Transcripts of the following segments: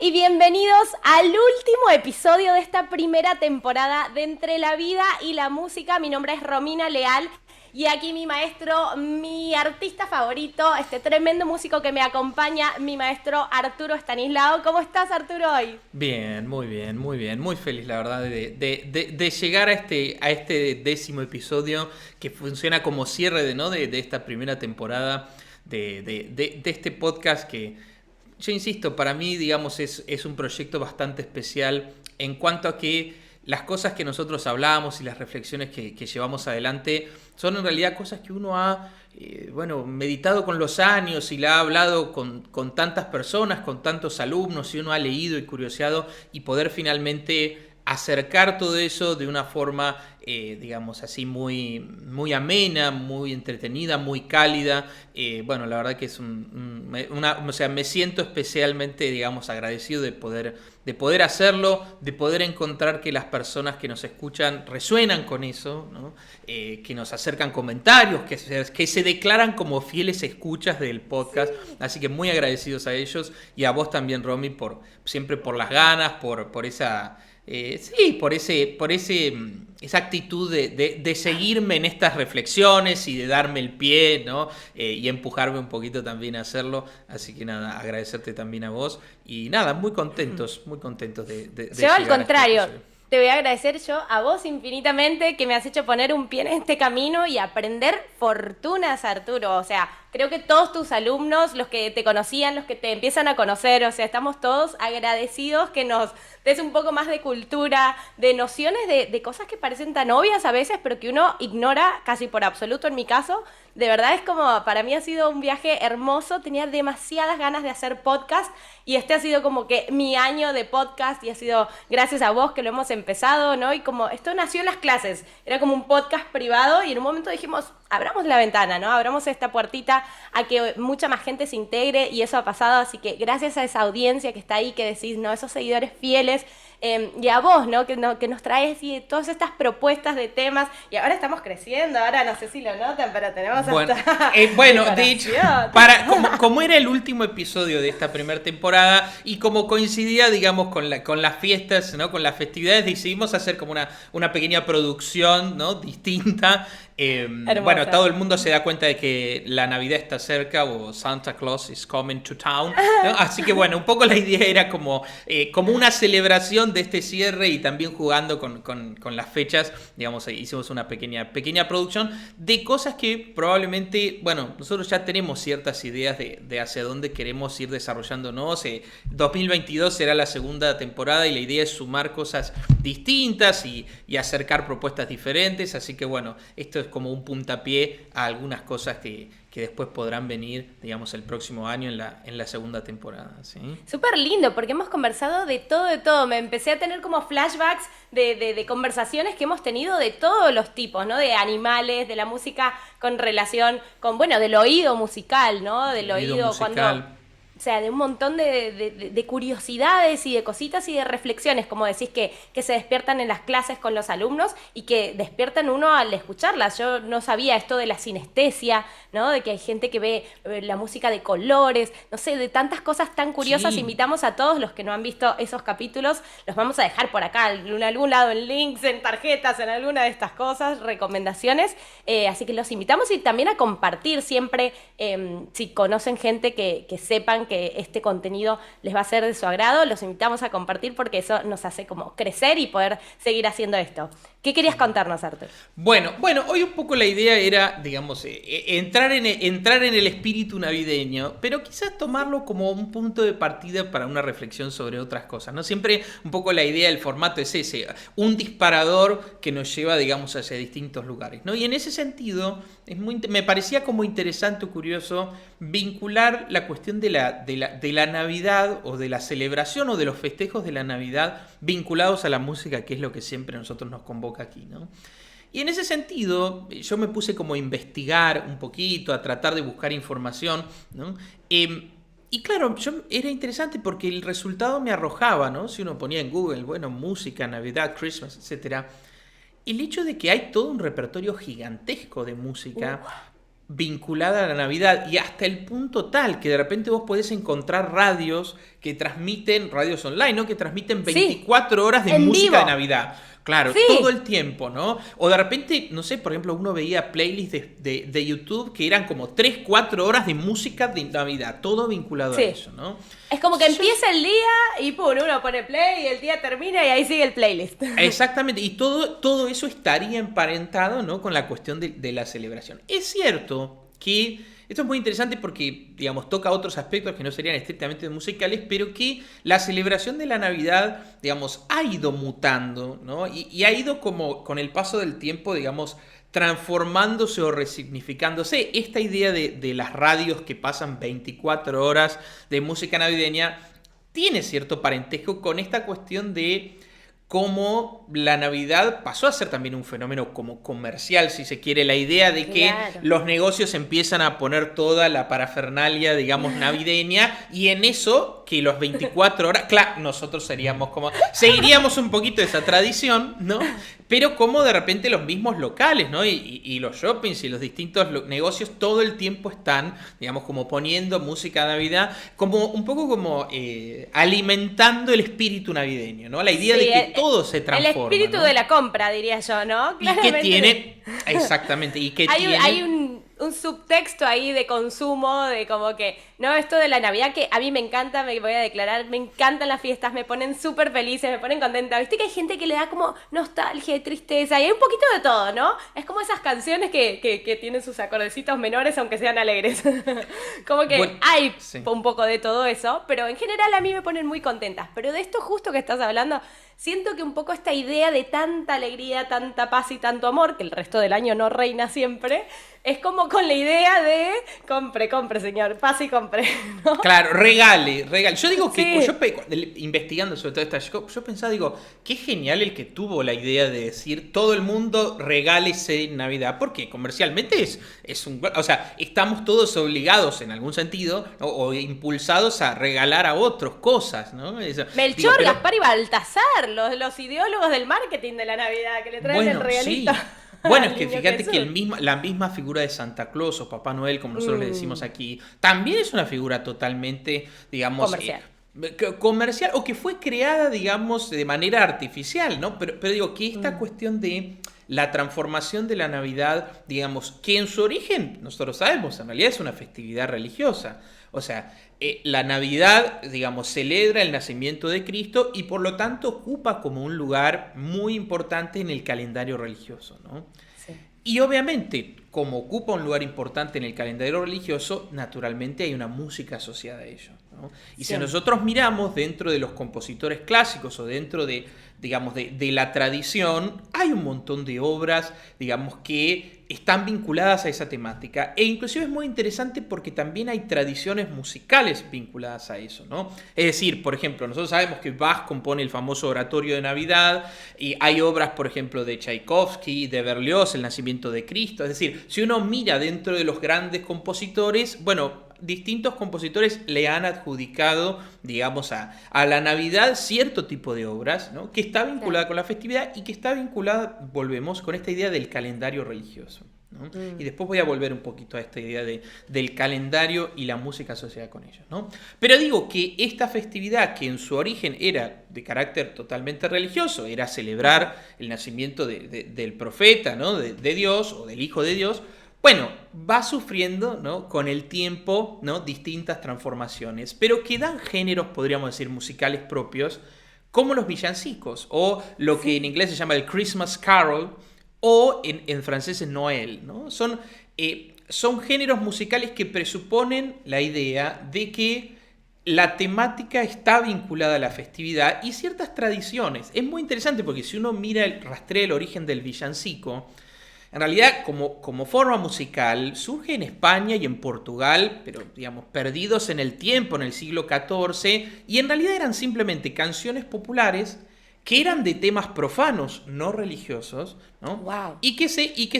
y bienvenidos al último episodio de esta primera temporada de Entre la Vida y la Música. Mi nombre es Romina Leal y aquí mi maestro, mi artista favorito, este tremendo músico que me acompaña, mi maestro Arturo Estanislao. ¿Cómo estás, Arturo, hoy? Bien, muy bien, muy bien. Muy feliz, la verdad, de llegar a este décimo episodio que funciona como cierre de esta primera temporada de este podcast que, yo insisto, para mí, digamos, es un proyecto bastante especial en cuanto a que las cosas que nosotros hablamos y las reflexiones que llevamos adelante son en realidad cosas que uno ha meditado con los años y la ha hablado con tantas personas, con tantos alumnos, y uno ha leído y curioseado y poder finalmente acercar todo eso de una forma, digamos así, muy, muy amena, muy entretenida, muy cálida. La verdad que es o sea, me siento especialmente, digamos, agradecido de poder hacerlo, de poder encontrar que las personas que nos escuchan resuenan con eso, ¿no? Que nos acercan comentarios, que se declaran como fieles escuchas del podcast. Sí. Así que muy agradecidos a ellos y a vos también, Romy, siempre por las ganas, por esa... sí, esa actitud de seguirme en estas reflexiones y de darme el pie, ¿no? Y empujarme un poquito también a hacerlo. Así que nada, agradecerte también a vos. Y nada, muy contentos de Yo al llegar a este contrario, episodio. te voy a agradecer yo a vos infinitamente que me has hecho poner un pie en este camino y aprender fortunas, Arturo. O sea, creo que todos tus alumnos, los que te conocían, los que te empiezan a conocer, o sea, estamos todos agradecidos que nos des un poco más de cultura, de nociones de cosas que parecen tan obvias a veces, pero que uno ignora casi por absoluto en mi caso. De verdad es como, para mí ha sido un viaje hermoso, tenía demasiadas ganas de hacer podcast y este ha sido como que mi año de podcast y ha sido gracias a vos que lo hemos empezado, ¿no? Y como esto nació en las clases, era como un podcast privado y en un momento dijimos, abramos la ventana, ¿no? Abramos esta puertita a que mucha más gente se integre y eso ha pasado, así que gracias a esa audiencia que está ahí, que decís, ¿no? Esos seguidores fieles, y a vos, ¿no? Que nos traes y todas estas propuestas de temas y ahora estamos creciendo, ahora no sé si lo notan, pero tenemos Bueno, hasta de hecho, decoración. como era el último episodio de esta primera temporada y como coincidía, digamos, con las fiestas, ¿no? Con las festividades, decidimos hacer como una pequeña producción, ¿no? Distinta. Hermosa. Todo el mundo se da cuenta de que la Navidad está cerca o Santa Claus is coming to town, ¿no? Así que bueno, un poco la idea era como una celebración de este cierre y también jugando con las fechas, digamos, hicimos una pequeña producción de cosas que probablemente, bueno, nosotros ya tenemos ciertas ideas de hacia dónde queremos ir desarrollándonos. 2022 será la segunda temporada y la idea es sumar cosas distintas y acercar propuestas diferentes, así que bueno, esto es como un puntapié a algunas cosas que después podrán venir, digamos, el próximo año en la segunda temporada, ¿sí? Súper lindo, porque hemos conversado de todo, de todo. Me empecé a tener como flashbacks de conversaciones que hemos tenido de todos los tipos, ¿no? De animales, de la música con relación con, bueno, del oído musical, ¿no? Del El oído oído cuando... musical. O sea, de un montón de curiosidades y de cositas y de reflexiones, como decís, que se despiertan en las clases con los alumnos y que despiertan uno al escucharlas. Yo no sabía esto de la sinestesia, ¿no? De que hay gente que ve la música de colores, no sé, de tantas cosas tan curiosas. Sí, Invitamos a todos los que no han visto esos capítulos, los vamos a dejar por acá, en algún lado, en links, en tarjetas, en alguna de estas cosas, recomendaciones. Así que los invitamos y también a compartir siempre, si conocen gente que sepan que este contenido les va a ser de su agrado, los invitamos a compartir porque eso nos hace como crecer y poder seguir haciendo esto. ¿Qué querías contarnos, Artur? Bueno, hoy un poco la idea era, digamos, entrar en el espíritu navideño, pero quizás tomarlo como un punto de partida para una reflexión sobre otras cosas, ¿no? Siempre un poco la idea del formato es ese, un disparador que nos lleva, digamos, hacia distintos lugares, ¿no? Y en ese sentido, me parecía como interesante o curioso vincular la cuestión de la Navidad o de la celebración o de los festejos de la Navidad vinculados a la música, que es lo que siempre a nosotros nos convoca aquí, ¿no? Y en ese sentido, yo me puse como a investigar un poquito, a tratar de buscar información, ¿no? Y claro, era interesante porque el resultado me arrojaba, ¿no? Si uno ponía en Google, bueno, música, Navidad, Christmas, etcétera, el hecho de que hay todo un repertorio gigantesco de música vinculada a la Navidad, y hasta el punto tal que de repente vos podés encontrar radios que transmiten, radios online, ¿no? Que transmiten 24 horas de música vivo. de Navidad. Claro, Sí. todo el tiempo, ¿no? O de repente, no sé, por ejemplo, uno veía playlists de YouTube que eran como 3 4 horas de música de Navidad, todo vinculado a eso, ¿no? Es como que empieza el día y pum, uno pone play y el día termina y ahí sigue el playlist. Exactamente, y todo eso estaría emparentado, ¿no? Con la cuestión de la celebración. Es cierto que esto es muy interesante porque, digamos, toca otros aspectos que no serían estrictamente musicales, pero que la celebración de la Navidad, digamos, ha ido mutando, ¿no? Y ha ido como con el paso del tiempo, digamos, transformándose o resignificándose. Esta idea de las radios que pasan 24 horas de música navideña tiene cierto parentesco con esta cuestión de cómo la Navidad pasó a ser también un fenómeno como comercial, si se quiere, la idea de que los negocios empiezan a poner toda la parafernalia, digamos, navideña, y en eso, que los 24 horas, claro, nosotros seríamos como, seguiríamos un poquito esa tradición, ¿no? Pero como de repente los mismos locales, ¿no? Y los shoppings y los distintos negocios todo el tiempo están, digamos, como poniendo música de Navidad, como un poco como alimentando el espíritu navideño, ¿no? La idea de que todo se transforma. El espíritu, ¿no? de la compra, diría yo, ¿no? Claramente. Y que tiene, exactamente, y que hay un subtexto ahí de consumo, de como que, no, esto de la Navidad que a mí me encanta, me voy a declarar, me encantan las fiestas, me ponen súper felices, me ponen contenta. Viste que hay gente que le da como nostalgia y tristeza, y hay un poquito de todo, ¿no? Es como esas canciones que tienen sus acordecitos menores, aunque sean alegres. Como que bueno, hay sí. un poco de todo eso, pero en general a mí me ponen muy contentas. Pero de esto justo que estás hablando, siento que un poco esta idea de tanta alegría, tanta paz y tanto amor, que el resto del año no reina siempre, es como con la idea de compre, señor, paz y compre, ¿no? Claro, regale. Yo digo que Sí. yo investigando sobre todo esto, yo pensaba, digo, qué genial el que tuvo la idea de decir todo el mundo regálese en Navidad, porque comercialmente es un, o sea, estamos todos obligados en algún sentido, ¿no? O impulsados a regalar a otros cosas, ¿no? Melchor, pero, Gaspar y Baltasar, los ideólogos del marketing de la Navidad, que le traen el regalito. Sí. Bueno, es al que niño fíjate Jesús. que la misma figura de Santa Claus o Papá Noel, como nosotros le decimos aquí, también es una figura totalmente, digamos, comercial, o que fue creada, digamos, de manera artificial, ¿no? Pero digo que esta cuestión de la transformación de la Navidad, digamos, que en su origen, nosotros sabemos, en realidad es una festividad religiosa. O sea, la Navidad, digamos, celebra el nacimiento de Cristo y por lo tanto ocupa como un lugar muy importante en el calendario religioso, ¿no? Sí. Y obviamente, como ocupa un lugar importante en el calendario religioso, naturalmente hay una música asociada a ello, ¿no? Y si nosotros miramos dentro de los compositores clásicos o dentro de, digamos, de la tradición, hay un montón de obras, digamos, que están vinculadas a esa temática. E inclusive es muy interesante porque también hay tradiciones musicales vinculadas a eso, ¿no? Es decir, por ejemplo, nosotros sabemos que Bach compone el famoso oratorio de Navidad, y hay obras, por ejemplo, de Tchaikovsky, de Berlioz, El nacimiento de Cristo. Es decir, si uno mira dentro de los grandes compositores, bueno, distintos compositores le han adjudicado, digamos, a la Navidad cierto tipo de obras, ¿no? Que está vinculada con la festividad y que está vinculada, volvemos, con esta idea del calendario religioso, ¿no? Y después voy a volver un poquito a esta idea del calendario y la música asociada con ellos, ¿no? Pero digo que esta festividad, que en su origen era de carácter totalmente religioso, era celebrar el nacimiento del profeta, ¿no? De Dios o del Hijo de Dios, bueno, va sufriendo, ¿no? Con el tiempo, ¿no? Distintas transformaciones, pero que dan géneros, podríamos decir, musicales propios, como los villancicos, o lo que en inglés se llama el Christmas Carol, o en francés es Noel, ¿no? Son géneros musicales que presuponen la idea de que la temática está vinculada a la festividad y ciertas tradiciones. Es muy interesante porque si uno rastrea el origen del villancico, en realidad, como forma musical, surge en España y en Portugal, pero digamos, perdidos en el tiempo, en el siglo XIV, y en realidad eran simplemente canciones populares que eran de temas profanos, no religiosos, ¿no? Wow. Y que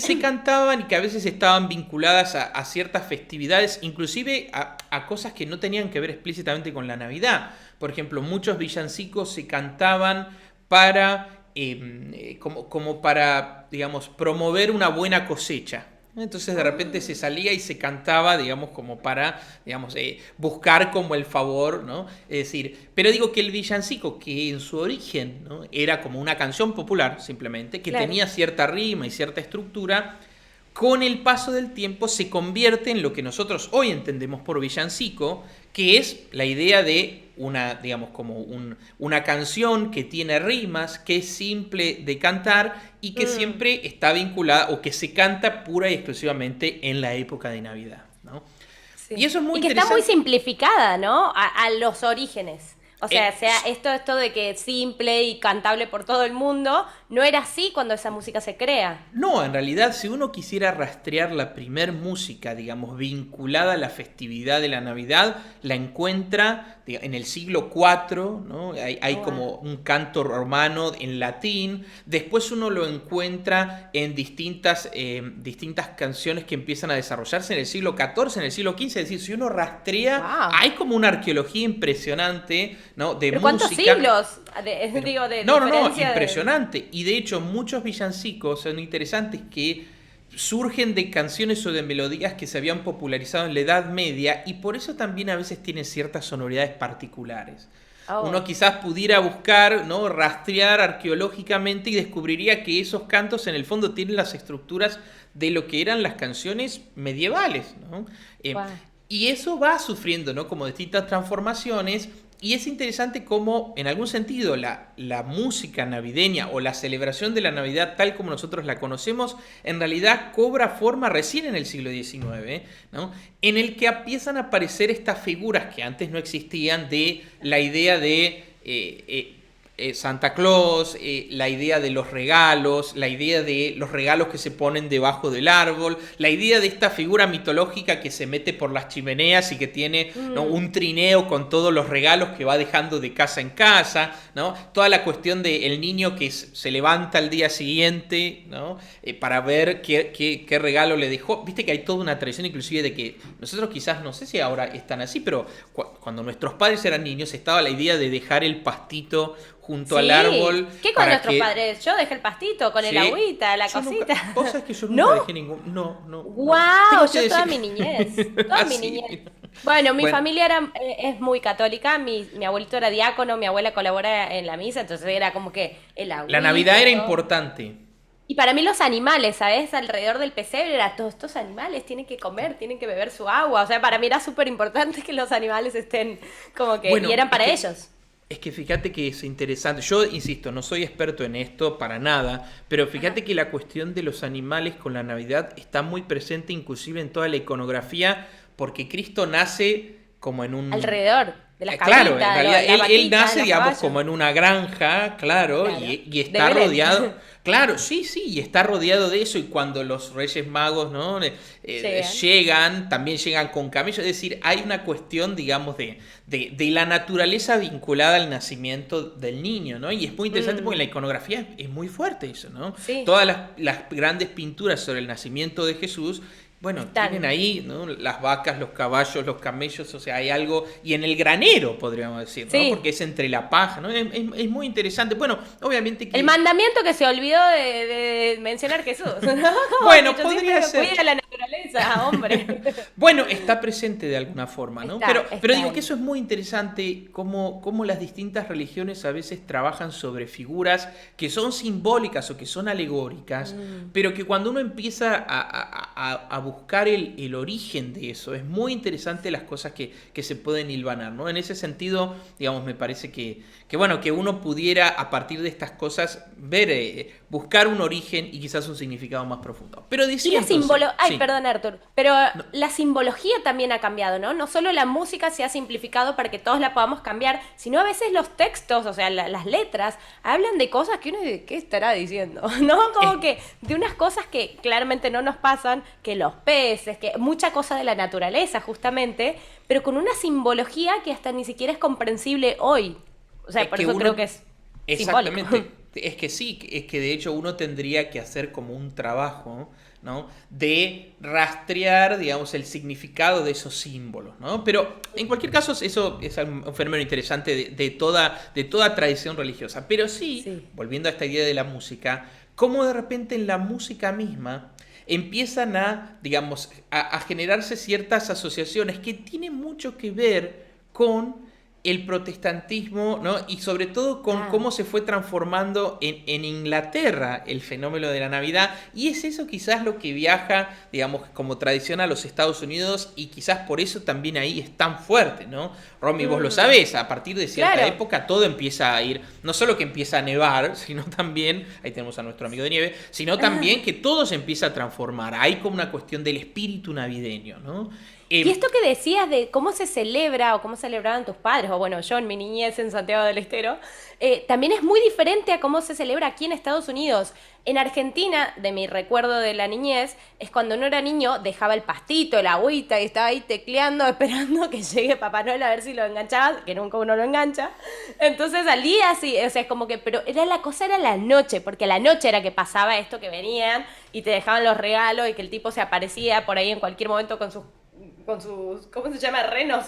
se cantaban y que a veces estaban vinculadas a ciertas festividades, inclusive a cosas que no tenían que ver explícitamente con la Navidad. Por ejemplo, muchos villancicos se cantaban para... como para, digamos, promover una buena cosecha, Entonces de repente se salía y se cantaba, digamos, como para, digamos, buscar como el favor, ¿no? Es decir, pero digo que el villancico, que en su origen, ¿no?, era como una canción popular, simplemente, que Claro. tenía cierta rima y cierta estructura, con el paso del tiempo se convierte en lo que nosotros hoy entendemos por villancico, que es la idea de una, digamos, como una canción que tiene rimas, que es simple de cantar y que siempre está vinculada o que se canta pura y exclusivamente en la época de Navidad, ¿no? Y Sí. eso es muy Y que está muy interesante. simplificada, ¿no? A los orígenes. O sea, Eh, esto de que es simple y cantable por todo el mundo, no era así cuando esa música se crea. No, en realidad, si uno quisiera rastrear la primer música, digamos, vinculada a la festividad de la Navidad, la encuentra en el siglo IV, ¿no? Hay Oh, wow. como un canto romano en latín. Después uno lo encuentra en distintas canciones que empiezan a desarrollarse en el siglo XIV, en el siglo XV. Es decir, si uno rastrea, Wow. hay como una arqueología impresionante, ¿no?, de Pero ¿cuántos música. siglos Pero, digo, de no, diferencia de... impresionante. Y de hecho, muchos villancicos son interesantes que surgen de canciones o de melodías que se habían popularizado en la Edad Media y por eso también a veces tienen ciertas sonoridades particulares. Uno Oh, quizás pudiera buscar, ¿no?, rastrear arqueológicamente y descubriría que esos cantos en el fondo tienen las estructuras de lo que eran las canciones medievales, ¿no? Eh, wow. y eso va sufriendo, ¿no?, como distintas transformaciones. Y es interesante cómo, en algún sentido, la música navideña o la celebración de la Navidad tal como nosotros la conocemos, en realidad cobra forma recién en el siglo XIX, ¿no?, en el que empiezan a aparecer estas figuras que antes no existían de la idea de Santa Claus, la idea de los regalos, la idea de los regalos que se ponen debajo del árbol, la idea de esta figura mitológica que se mete por las chimeneas y que tiene, ¿no?, un trineo con todos los regalos que va dejando de casa en casa, ¿no? Toda la cuestión del niño que se levanta al día siguiente, ¿no?, para ver qué regalo le dejó. Viste que hay toda una tradición inclusive de que nosotros quizás, no sé si ahora están así, pero cuando nuestros padres eran niños estaba la idea de dejar el pastito junto al Sí. árbol ¿Qué con para nuestros que... padres? Yo dejé el pastito con el Sí, agüita, la yo nunca... cosita. Vos sabés que yo nunca ¿No? dejé ningún... No, no, no. ¡Wow! Tengo que Yo toda decir... mi niñez. Toda mi Así. niñez. Bueno, mi Bueno, familia es muy católica. Mi abuelito era diácono, mi abuela colabora en la misa, entonces era como que el la Navidad agüita, era todo. importante. Y para mí los animales, ¿sabes? Alrededor del pesebre era todos estos animales tienen que comer, tienen que beber su agua. O sea, para mí era súper importante que los animales estén como que... Y Bueno, eran para ellos. es que fíjate que es interesante. Yo insisto, no soy experto en esto para nada, pero Ajá. fíjate que la cuestión de los animales con la Navidad está muy presente inclusive en toda la iconografía, porque Cristo nace como en un... Alrededor de las Claro, en cabritas, de realidad las él vaquitas, de nace, los digamos, caballos. como en una granja, claro, Claro. y De está rodeado, Belén. claro, sí, sí, y está rodeado de eso, y cuando los Reyes Magos, ¿no?, Llegan. llegan, también llegan con camellos, es decir, hay una cuestión, digamos, de la naturaleza vinculada al nacimiento del niño, ¿no? Y es muy interesante porque en la Mm, iconografía es muy fuerte eso, ¿no? sí, Todas las grandes pinturas sobre el nacimiento de Jesús, bueno, tienen están. ahí, ¿no?, las vacas, los caballos, los camellos, o sea, hay algo, y en el granero, podríamos decir, ¿no?, porque Sí. es entre la paja, ¿no? Es muy interesante. Bueno, obviamente El que, mandamiento que se olvidó de mencionar Jesús, ¿no? Como que bueno, yo siempre podría me ser. cuida la naturaleza, hombre. Bueno, está presente de alguna forma, ¿no? Está, Pero está digo que ahí. eso es muy interesante, cómo las distintas religiones a veces trabajan sobre figuras que son simbólicas o que son alegóricas, Mm, pero que cuando uno empieza a buscar el origen de eso, es muy interesante las cosas que se pueden hilvanar, ¿no? En ese sentido, digamos, me parece bueno, que uno pudiera a partir de estas cosas ver, buscar un origen y quizás un significado más profundo. Pero Y decía la entonces, simbología, ay, sí. perdón, Arthur, pero No, la simbología también ha cambiado, ¿no? No solo la música se ha simplificado para que todos la podamos cambiar, sino a veces los textos, o sea, las letras, hablan de cosas que uno dice, ¿qué estará diciendo? ¿No? es Como que de unas cosas que claramente no nos pasan, que los peces, que mucha cosa de la naturaleza, justamente, pero con una simbología que hasta ni siquiera es comprensible hoy. O sea, Es por que eso uno, creo que es simbólico. exactamente, es que sí, es que de hecho uno tendría que hacer como un trabajo, ¿no?, de rastrear, digamos, el significado de esos símbolos, ¿no? Pero en cualquier caso eso es un fenómeno interesante de toda tradición religiosa. Pero sí, Sí. volviendo a esta idea de la música, cómo de repente en la música misma empiezan digamos, a generarse ciertas asociaciones que tienen mucho que ver con el protestantismo, ¿no? Y sobre todo con cómo se fue transformando en Inglaterra el fenómeno de la Navidad. Y es eso quizás lo que viaja, digamos, como tradición a los Estados Unidos, y quizás por eso también ahí es tan fuerte, ¿no? Romy, vos lo sabés, a partir de cierta época todo empieza a ir, no solo que empieza a nevar, sino también, ahí tenemos a nuestro amigo de nieve, sino también que todo se empieza a transformar. Hay como una cuestión del espíritu navideño, ¿no? Y esto que decías de cómo se celebra o cómo celebraban tus padres, o bueno, yo en mi niñez en Santiago del Estero, también es muy diferente a cómo se celebra aquí en Estados Unidos. En Argentina, de mi recuerdo de la niñez, es cuando uno era niño, dejaba el pastito, el agüita y estaba ahí tecleando, esperando que llegue Papá Noel a ver si lo enganchaba, que nunca uno lo engancha. Entonces al día sí, o sea, es como que, pero la cosa era la noche, porque la noche era que pasaba esto, que venían y te dejaban los regalos y que el tipo se aparecía por ahí en cualquier momento con sus, ¿cómo se llama? Renos.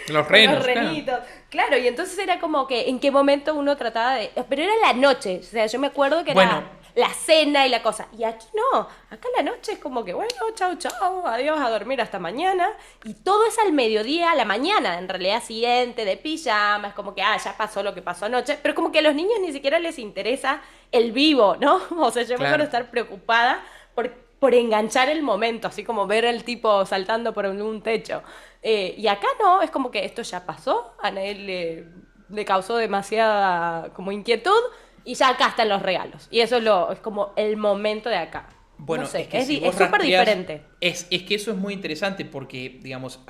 Los renos, los renitos. Claro, y entonces era como que en qué momento uno trataba de... Pero era la noche, o sea, yo me acuerdo que era la cena y la cosa. Y aquí no, acá la noche es como que, bueno, chau, chau, adiós, a dormir hasta mañana. Y todo es al mediodía, a la mañana, en realidad siguiente, de pijama, es como que, ya pasó lo que pasó anoche. Pero como que a los niños ni siquiera les interesa el vivo, ¿no? O sea, yo me acuerdo estar preocupada por enganchar el momento, así como ver al tipo saltando por un techo. Y acá no, es como que esto ya pasó, a nadie le causó demasiada como inquietud, y ya acá están los regalos. Y eso es como el momento de acá. Bueno, no sé, es que si es súper diferente. Es que eso es muy interesante porque, digamos,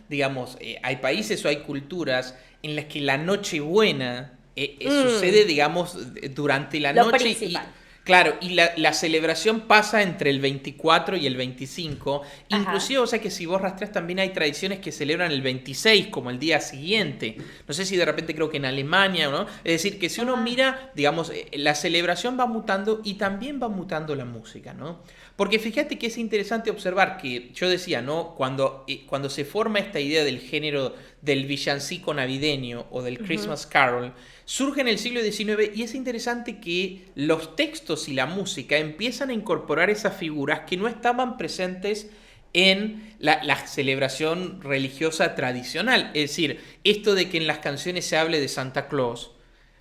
digamos, hay países o hay culturas en las que la Nochebuena sucede, digamos, durante la Lo noche. principal. Claro, y la celebración pasa entre el 24 y el 25. Ajá. Inclusive, o sea que si vos rastreas, también hay tradiciones que celebran el 26 como el día siguiente. No sé si de repente creo que en Alemania, ¿no? Es decir, que si uno mira, digamos, la celebración va mutando y también va mutando la música, ¿no? Porque fíjate que es interesante observar que, yo decía, ¿no? Cuando se forma esta idea del género del villancico navideño o del Christmas Carol, surge en el siglo XIX, y es interesante que los textos y la música empiezan a incorporar esas figuras que no estaban presentes en la celebración religiosa tradicional. Es decir, esto de que en las canciones se hable de Santa Claus.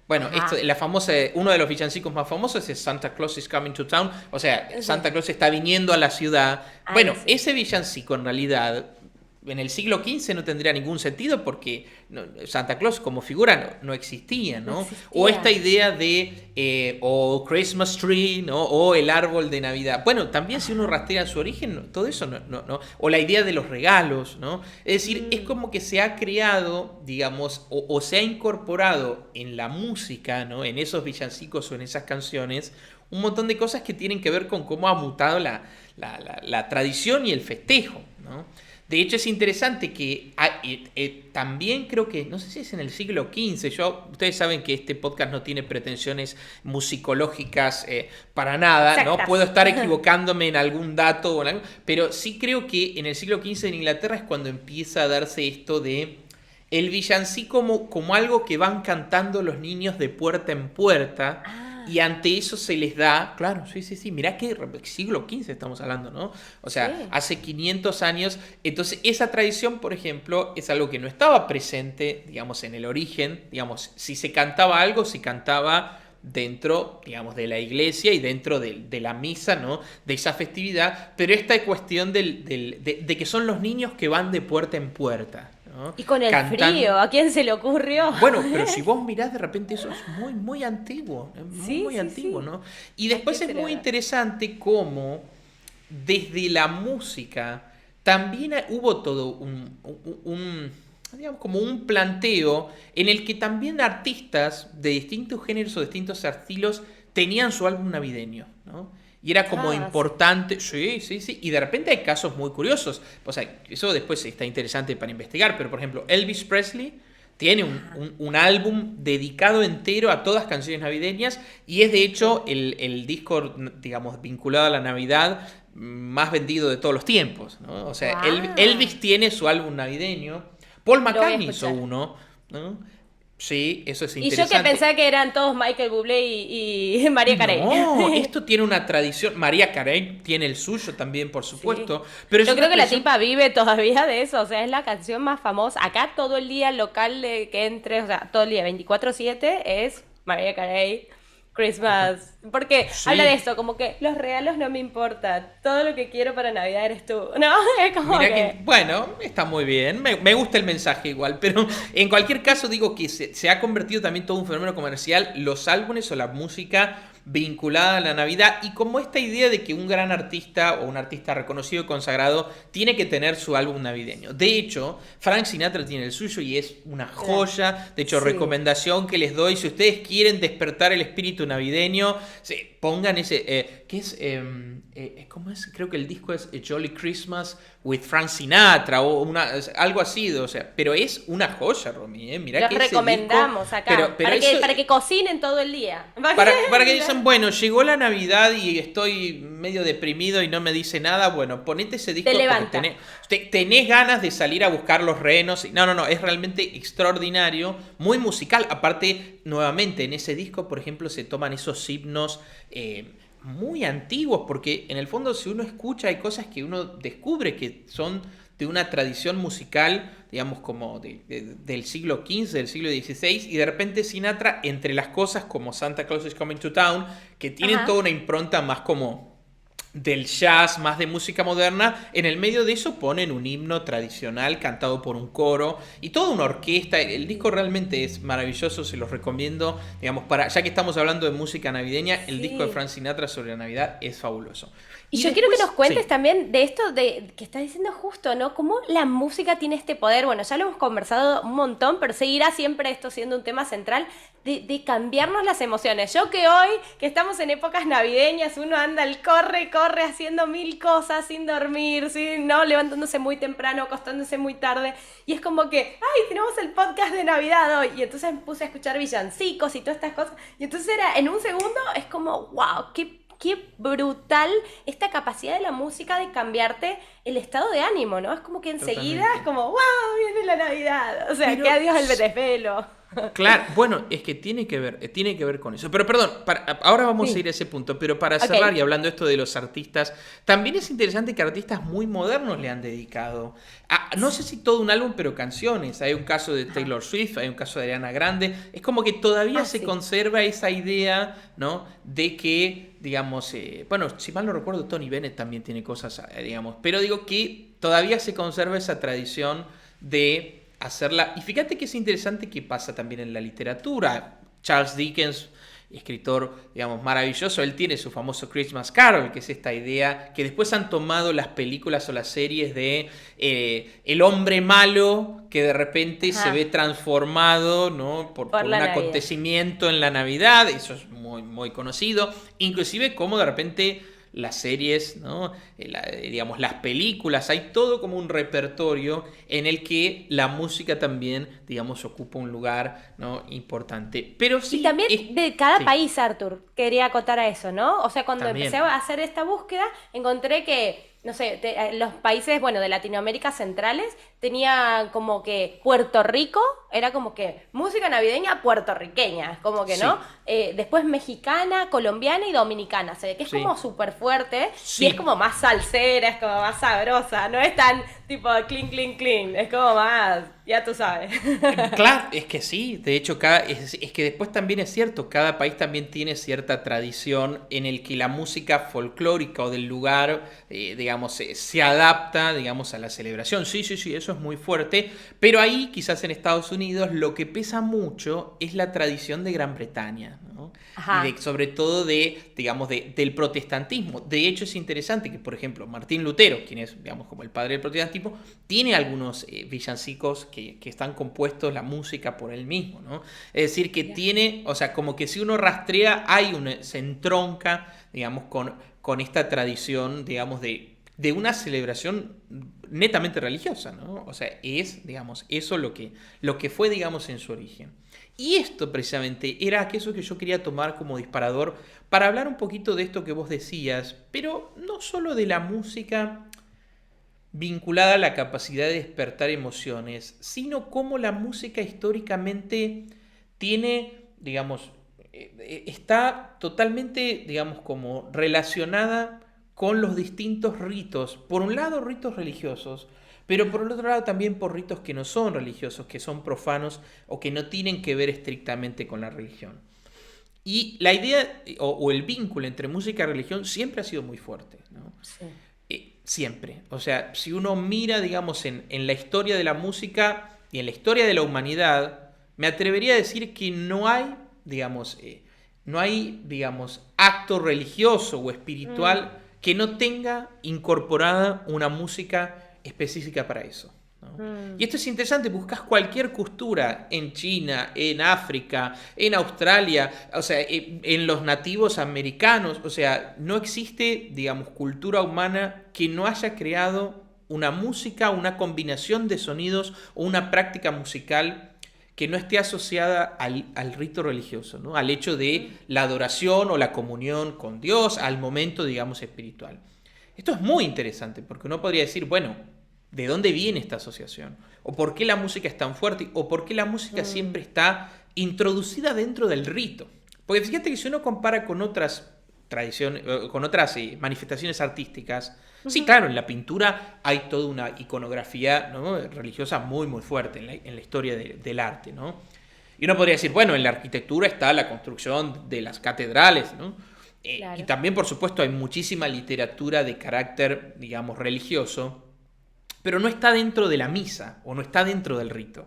Bueno, uno de los villancicos más famosos es Santa Claus is Coming to Town. O sea, Santa Claus está viniendo a la ciudad. Bueno, ese villancico en realidad en el siglo XV no tendría ningún sentido porque Santa Claus como figura no existía, ¿no? existía. O esta idea de o Christmas Tree, ¿no? O el árbol de Navidad. Bueno, también si uno rastrea su origen, todo eso no. O la idea de los regalos, ¿no? Es decir, es como que se ha creado, digamos, o se ha incorporado en la música, ¿no? En esos villancicos o en esas canciones, un montón de cosas que tienen que ver con cómo ha mutado la tradición y el festejo, ¿no? De hecho, es interesante que también creo que, no sé si es en el siglo XV, ustedes saben que este podcast no tiene pretensiones musicológicas para nada, Exactas. ¿no? Puedo estar equivocándome en algún dato, pero sí creo que en el siglo XV en Inglaterra es cuando empieza a darse esto de el villancico como algo que van cantando los niños de puerta en puerta. Y ante eso se les da, claro, sí, mirá que siglo XV estamos hablando, ¿no? O sea, hace 500 años. Entonces, esa tradición, por ejemplo, es algo que no estaba presente, digamos, en el origen. Digamos, si se cantaba algo, se cantaba dentro, digamos, de la iglesia y dentro de la misa, ¿no? De esa festividad. Pero esta cuestión de que son los niños que van de puerta en puerta, ¿no? Y con el frío, ¿a quién se le ocurrió? Bueno, pero si vos mirás, de repente eso es muy antiguo, muy antiguo, ¿no? Y después es muy interesante cómo desde la música también hubo todo digamos, como un planteo en el que también artistas de distintos géneros o distintos estilos tenían su álbum navideño, ¿no? Y era como importante, sí, y de repente hay casos muy curiosos. O sea, eso después está interesante para investigar, pero por ejemplo, Elvis Presley tiene un álbum dedicado entero a todas canciones navideñas y es de hecho el disco, digamos, vinculado a la Navidad más vendido de todos los tiempos, ¿no? O sea, Elvis tiene su álbum navideño, Paul McCartney hizo uno, ¿no? Sí, eso es Y yo que interesante. pensaba que eran todos Michael Bublé y María Carey. No, esto tiene una tradición. María Carey tiene el suyo también, por Sí. supuesto, pero es Yo una creo que la tradición. tipa vive todavía de eso, o sea, es la canción más famosa. Acá todo el día local de que entre, o sea, todo el día 24/7 es Mariah Carey, Christmas. Porque habla de Sí, esto, como que los regalos no me importan, todo lo que quiero para Navidad eres tú, ¿no? Es como mira que, que... bueno, está muy bien, me gusta el mensaje igual, pero en cualquier caso digo que se ha convertido también todo un fenómeno comercial, los álbumes o la música vinculada a la Navidad y como esta idea de que un gran artista o un artista reconocido y consagrado tiene que tener su álbum navideño. De hecho, Frank Sinatra tiene el suyo y es una Claro. joya. De hecho, Sí. recomendación que les doy, si ustedes quieren despertar el espíritu navideño, pongan ese, ¿qué es? ¿Cómo es? Creo que el disco es A Jolly Christmas with Frank Sinatra o algo así, o sea, pero es una joya, Romy, mirá Los que ese disco, recomendamos acá, pero eso, para que cocinen todo el día. para que dicen, bueno, llegó la Navidad y estoy medio deprimido y no me dice nada, bueno, ponete ese Te disco porque levanta. tenés ganas de salir a buscar los renos. No, no, no, es realmente extraordinario, muy musical. Aparte, nuevamente, en ese disco, por ejemplo, se toman esos himnos muy antiguos, porque en el fondo si uno escucha hay cosas que uno descubre que son de una tradición musical, digamos, como del siglo XV, del siglo XVI, y de repente Sinatra, entre las cosas como Santa Claus is Coming to Town, que tienen toda Ajá. una impronta más como del jazz, más de música moderna, en el medio de eso ponen un himno tradicional cantado por un coro y toda una orquesta. El disco realmente es maravilloso, se los recomiendo, digamos, ya que estamos hablando de música navideña, el disco de Sí. Frank Sinatra sobre la Navidad es fabuloso. Y Y yo quiero que nos después, cuentes sí, también de esto de que estás diciendo justo, ¿no? Cómo la música tiene este poder. Bueno, ya lo hemos conversado un montón, pero seguirá siempre esto siendo un tema central de cambiarnos las emociones. Yo que hoy, que estamos en épocas navideñas, uno anda al corre, corre, haciendo mil cosas sin dormir, sin, ¿no? Levantándose muy temprano, acostándose muy tarde. Y es como que, ay, tenemos el podcast de Navidad hoy. Y entonces me puse a escuchar villancicos y todas estas cosas. Y entonces era, en un segundo, es como, wow, qué brutal esta capacidad de la música de cambiarte el estado de ánimo, ¿no? Es como que enseguida es totalmente. como, wow, viene la Navidad. O sea, que Pero adiós el desvelo. claro, bueno, es que tiene que ver con eso. Pero perdón, ahora vamos a ir Sí, a ese punto, pero para ok. cerrar y hablando esto de los artistas, también es interesante que artistas muy modernos le han dedicado, no sé si todo un álbum, pero canciones. Hay un caso de Ajá. Taylor Swift, hay un caso de Ariana Grande. Es como que todavía Ah, se sí. conserva esa idea, ¿no? De que, digamos, bueno, si mal no recuerdo, Tony Bennett también tiene cosas, digamos, pero digo que todavía se conserva esa tradición de hacerla. Y fíjate que es interesante que pasa también en la literatura. Charles Dickens, escritor, digamos, maravilloso, él tiene su famoso Christmas Carol, que es esta idea que después han tomado las películas o las series de el hombre malo que de repente se ve Ajá. transformado, ¿no? Por Por la un Navidad. acontecimiento en la Navidad, eso es muy, muy conocido, inclusive como de repente las series, ¿no? Digamos, las películas, hay todo como un repertorio en el que la música también, digamos, ocupa un lugar, ¿no? Importante. Pero Y sí, también de cada sí, país, Arthur, quería acotar a eso, ¿no? O sea, cuando empecé también. a hacer esta búsqueda, encontré que, no sé, los países, bueno, de Latinoamérica centrales, tenía como que Puerto Rico era como que música navideña puertorriqueña, como que, ¿no? Sí, Después mexicana, colombiana y dominicana, o sea, que es como sí, súper fuerte y es como sí. más salsera, es como más sabrosa, no es tan tipo clean, clean, clean, es como más, ya tú sabes. Claro, es que sí, de hecho, es que después también es cierto, cada país también tiene cierta tradición en el que la música folclórica o del lugar, digamos, se adapta, digamos, a la celebración. Sí, sí, sí, eso es muy fuerte, pero ahí quizás en Estados Unidos lo que pesa mucho es la tradición de Gran Bretaña, ¿no? Y Ajá. sobre todo digamos, del protestantismo. De hecho, es interesante que, por ejemplo, Martín Lutero, quien es, digamos, como el padre del protestantismo, tiene algunos villancicos que están compuestos la música por él mismo, ¿no? Es decir, que Mira. tiene, o sea, como que si uno rastrea, se entronca, digamos, con esta tradición, digamos, de una celebración netamente religiosa, ¿no? O sea, es, digamos, eso lo que fue, digamos, en su origen. Y esto precisamente era aquello que yo quería tomar como disparador para hablar un poquito de esto que vos decías, pero no solo de la música vinculada a la capacidad de despertar emociones, sino cómo la música históricamente tiene, digamos, está totalmente, digamos, como relacionada con los distintos ritos. Por un lado, ritos religiosos, pero por el otro lado también por ritos que no son religiosos, que son profanos o que no tienen que ver estrictamente con la religión. Y la idea o el vínculo entre música y religión siempre ha sido muy fuerte, ¿no? Sí. Siempre. O sea, si uno mira, digamos, en la historia de la música y en la historia de la humanidad, me atrevería a decir que no hay, digamos, acto religioso o espiritual que no tenga incorporada una música específica para eso, ¿no? Y esto es interesante, buscas cualquier cultura en China, en África, en Australia, o sea, en los nativos americanos, o sea, no existe, digamos, cultura humana que no haya creado una música, una combinación de sonidos o una práctica musical que no esté asociada al rito religioso, ¿no? Al hecho de la adoración o la comunión con Dios, al momento, digamos, espiritual. Esto es muy interesante porque uno podría decir, bueno, ¿de dónde viene esta asociación? ¿O por qué la música es tan fuerte? ¿O por qué la música siempre está introducida dentro del rito? Porque fíjate que si uno compara con otras tradiciones, con otras manifestaciones artísticas, sí, claro, en la pintura hay toda una iconografía, ¿no?, religiosa muy, muy fuerte en la historia del arte, ¿no? Y uno podría decir, bueno, en la arquitectura está la construcción de las catedrales, ¿no? Claro. Y también, por supuesto, hay muchísima literatura de carácter, digamos, religioso, pero no está dentro de la misa o no está dentro del rito.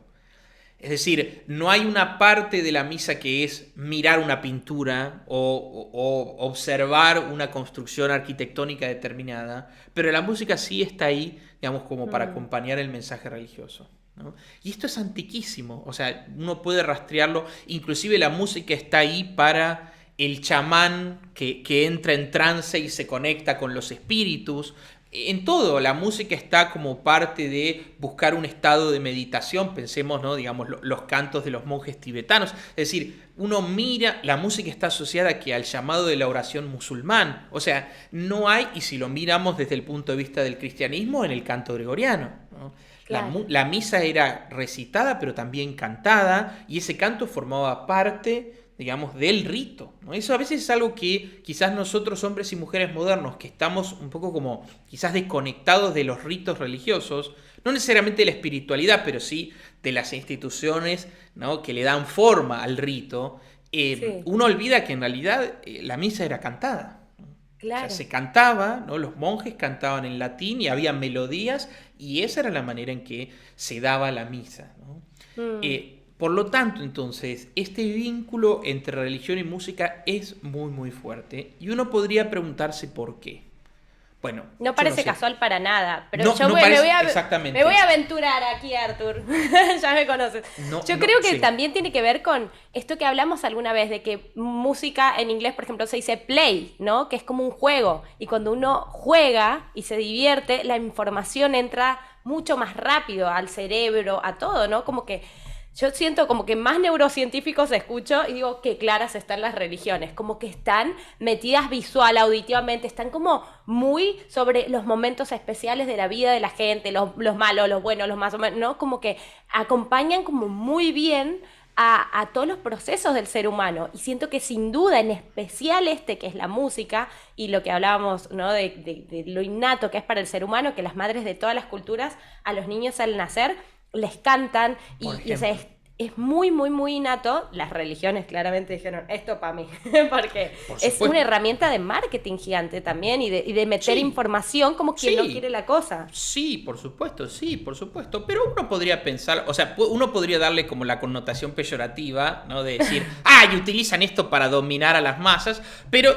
Es decir, no hay una parte de la misa que es mirar una pintura o observar una construcción arquitectónica determinada, pero la música sí está ahí, digamos, como para acompañar el mensaje religioso, ¿no? Y esto es antiquísimo, o sea, uno puede rastrearlo, inclusive la música está ahí para el chamán que entra en trance y se conecta con los espíritus. En todo, la música está como parte de buscar un estado de meditación. Pensemos, ¿no?, digamos, los cantos de los monjes tibetanos. Es decir, uno mira, la música está asociada al llamado de la oración musulmán. O sea, no hay, y si lo miramos desde el punto de vista del cristianismo, en el canto gregoriano, ¿no? Claro. La misa era recitada, pero también cantada, y ese canto formaba parte, digamos, del rito, ¿no? Eso a veces es algo que quizás nosotros, hombres y mujeres modernos, que estamos un poco como quizás desconectados de los ritos religiosos, no necesariamente de la espiritualidad, pero sí de las instituciones, ¿no?, que le dan forma al rito, Sí. uno olvida que en realidad la misa era cantada. Claro. O sea, se cantaba, ¿no? Los monjes cantaban en latín y había melodías, y esa era la manera en que se daba la misa, ¿no? Por lo tanto, entonces, este vínculo entre religión y música es muy, muy fuerte. Y uno podría preguntarse por qué. Bueno, No yo parece sé. casual para nada, pero No, yo no me parece voy a, exactamente. me voy a aventurar aquí, Arthur. Ya me conoces. No, Yo no, creo que sí. también tiene que ver con esto que hablamos alguna vez, de que música en inglés, por ejemplo, se dice play, ¿no? Que es como un juego. Y cuando uno juega y se divierte, la información entra mucho más rápido al cerebro, a todo, ¿no? Como que yo siento como que más neurocientíficos escucho y digo qué claras están las religiones, como que están metidas visual, auditivamente, están como muy sobre los momentos especiales de la vida de la gente, los malos, los buenos, los más o menos, ¿no? Como que acompañan como muy bien a todos los procesos del ser humano. Y siento que sin duda, en especial que es la música, y lo que hablábamos, ¿no?, de lo innato que es para el ser humano, que las madres de todas las culturas a los niños al nacer les cantan y o sea, es muy, muy, muy innato. Las religiones claramente dijeron, esto para mí, porque es una herramienta de marketing gigante también y de meter información como quien no quiere la cosa. Sí, por supuesto, pero uno podría pensar, o sea, uno podría darle como la connotación peyorativa, ¿no?, de decir, y utilizan esto para dominar a las masas, pero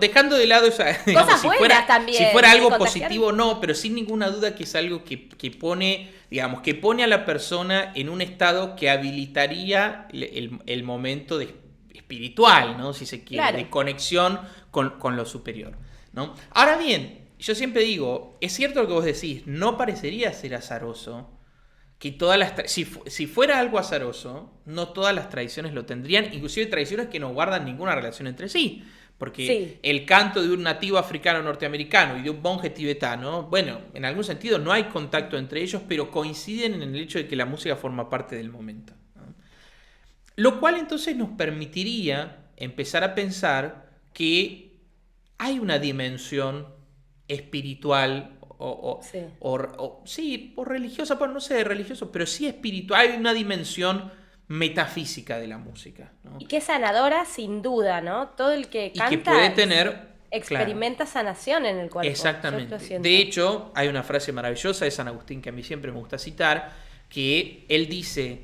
dejando de lado esa, digamos, cosas buenas también, si fuera algo positivo, no, pero sin ninguna duda que es algo que pone, digamos, que pone a la persona en un estado que habilitaría el momento espiritual, ¿no?, si se quiere, claro, de conexión con lo superior, ¿no? Ahora bien, yo siempre digo, es cierto lo que vos decís, no parecería ser azaroso que todas las si fuera algo azaroso, no todas las tradiciones lo tendrían, inclusive tradiciones que no guardan ninguna relación entre sí. Porque el canto de un nativo africano norteamericano y de un monje tibetano, bueno, en algún sentido no hay contacto entre ellos, pero coinciden en el hecho de que la música forma parte del momento, ¿no? Lo cual entonces nos permitiría empezar a pensar que hay una dimensión espiritual Sí. sí, o religiosa, pues no sé, religioso, pero sí espiritual, hay una dimensión metafísica de la música, ¿no? Y qué sanadora, sin duda, ¿no? Todo el que Y que puede canta tener, claro, experimenta sanación en el cuerpo. Yo lo exactamente. De siento. hecho, hay una frase maravillosa de San Agustín que a mí siempre me gusta citar, que él dice,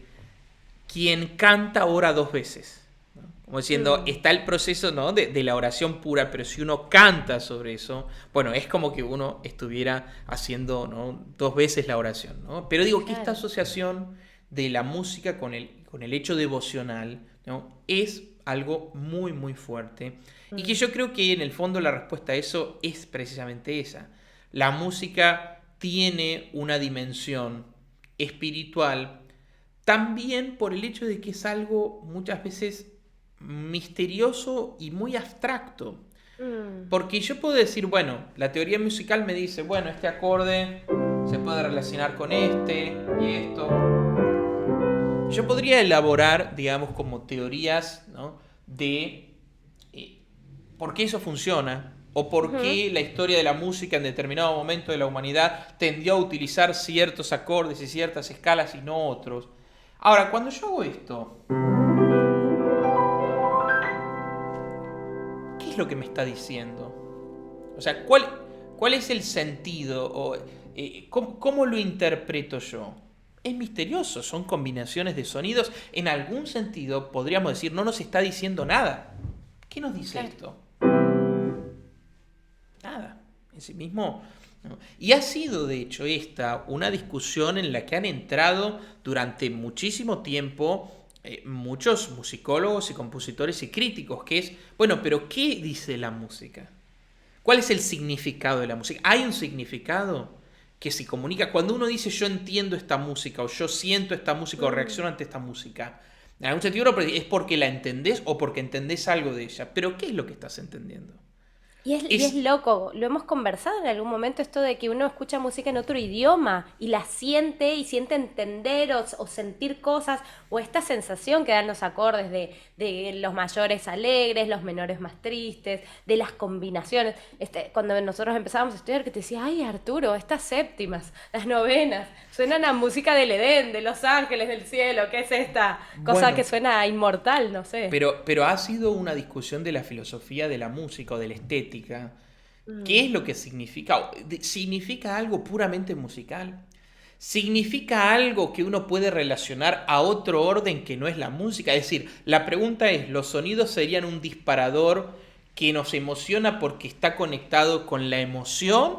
quien canta ora dos veces. ¿No? Como diciendo, Mm, está el proceso, ¿no? de la oración pura, pero si uno canta sobre eso, bueno, es como que uno estuviera haciendo, ¿no? dos veces la oración. ¿No? Pero digo que esta claro. asociación de la música con el hecho devocional, ¿no? es algo muy, muy fuerte. Y que Mm, yo creo que en el fondo la respuesta a eso es precisamente esa. La música tiene una dimensión espiritual también por el hecho de que es algo muchas veces misterioso y muy abstracto. mm. Porque yo puedo decir, bueno, la teoría musical me dice, bueno, este acorde se puede relacionar con este y esto. Yo podría elaborar, digamos, como teorías, ¿no? de por qué eso funciona o por Ujú. qué la historia de la música en determinado momento de la humanidad tendió a utilizar ciertos acordes y ciertas escalas y no otros. Ahora, cuando yo hago esto, ¿qué es lo que me está diciendo? O sea, ¿cuál es el sentido? O, ¿cómo lo interpreto yo? Es misterioso, son combinaciones de sonidos. En algún sentido, podríamos decir, no nos está diciendo nada. ¿Qué nos dice Claro. esto? Nada. En sí mismo. ¿No? Y ha sido, de hecho, esta una discusión en la que han entrado durante muchísimo tiempo muchos musicólogos y compositores y críticos, que es, bueno, pero ¿qué dice la música? ¿Cuál es el significado de la música? ¿Hay un significado que se comunica? Cuando uno dice yo entiendo esta música o yo siento esta música o Mm. reacciono ante esta música, en algún sentido es porque la entendés o porque entendés algo de ella. Pero ¿qué es lo que estás entendiendo? Y es Es, loco, lo hemos conversado en algún momento, esto de que uno escucha música en otro idioma y la siente y siente entender o sentir cosas, o esta sensación que dan los acordes de los mayores alegres, los menores más tristes, de las combinaciones. Cuando nosotros empezábamos a estudiar, que te decía, ay Arturo, estas séptimas, las novenas, suenan a música del Edén, de los ángeles del cielo, ¿qué es esta cosa que bueno, suena inmortal? No sé. pero ha sido una discusión de la filosofía de la música o de la estética. ¿Qué Mm, es lo que significa? ¿Significa algo puramente musical? ¿Significa algo que uno puede relacionar a otro orden que no es la música? Es decir, la pregunta es, ¿los sonidos serían un disparador que nos emociona porque está conectado con la emoción?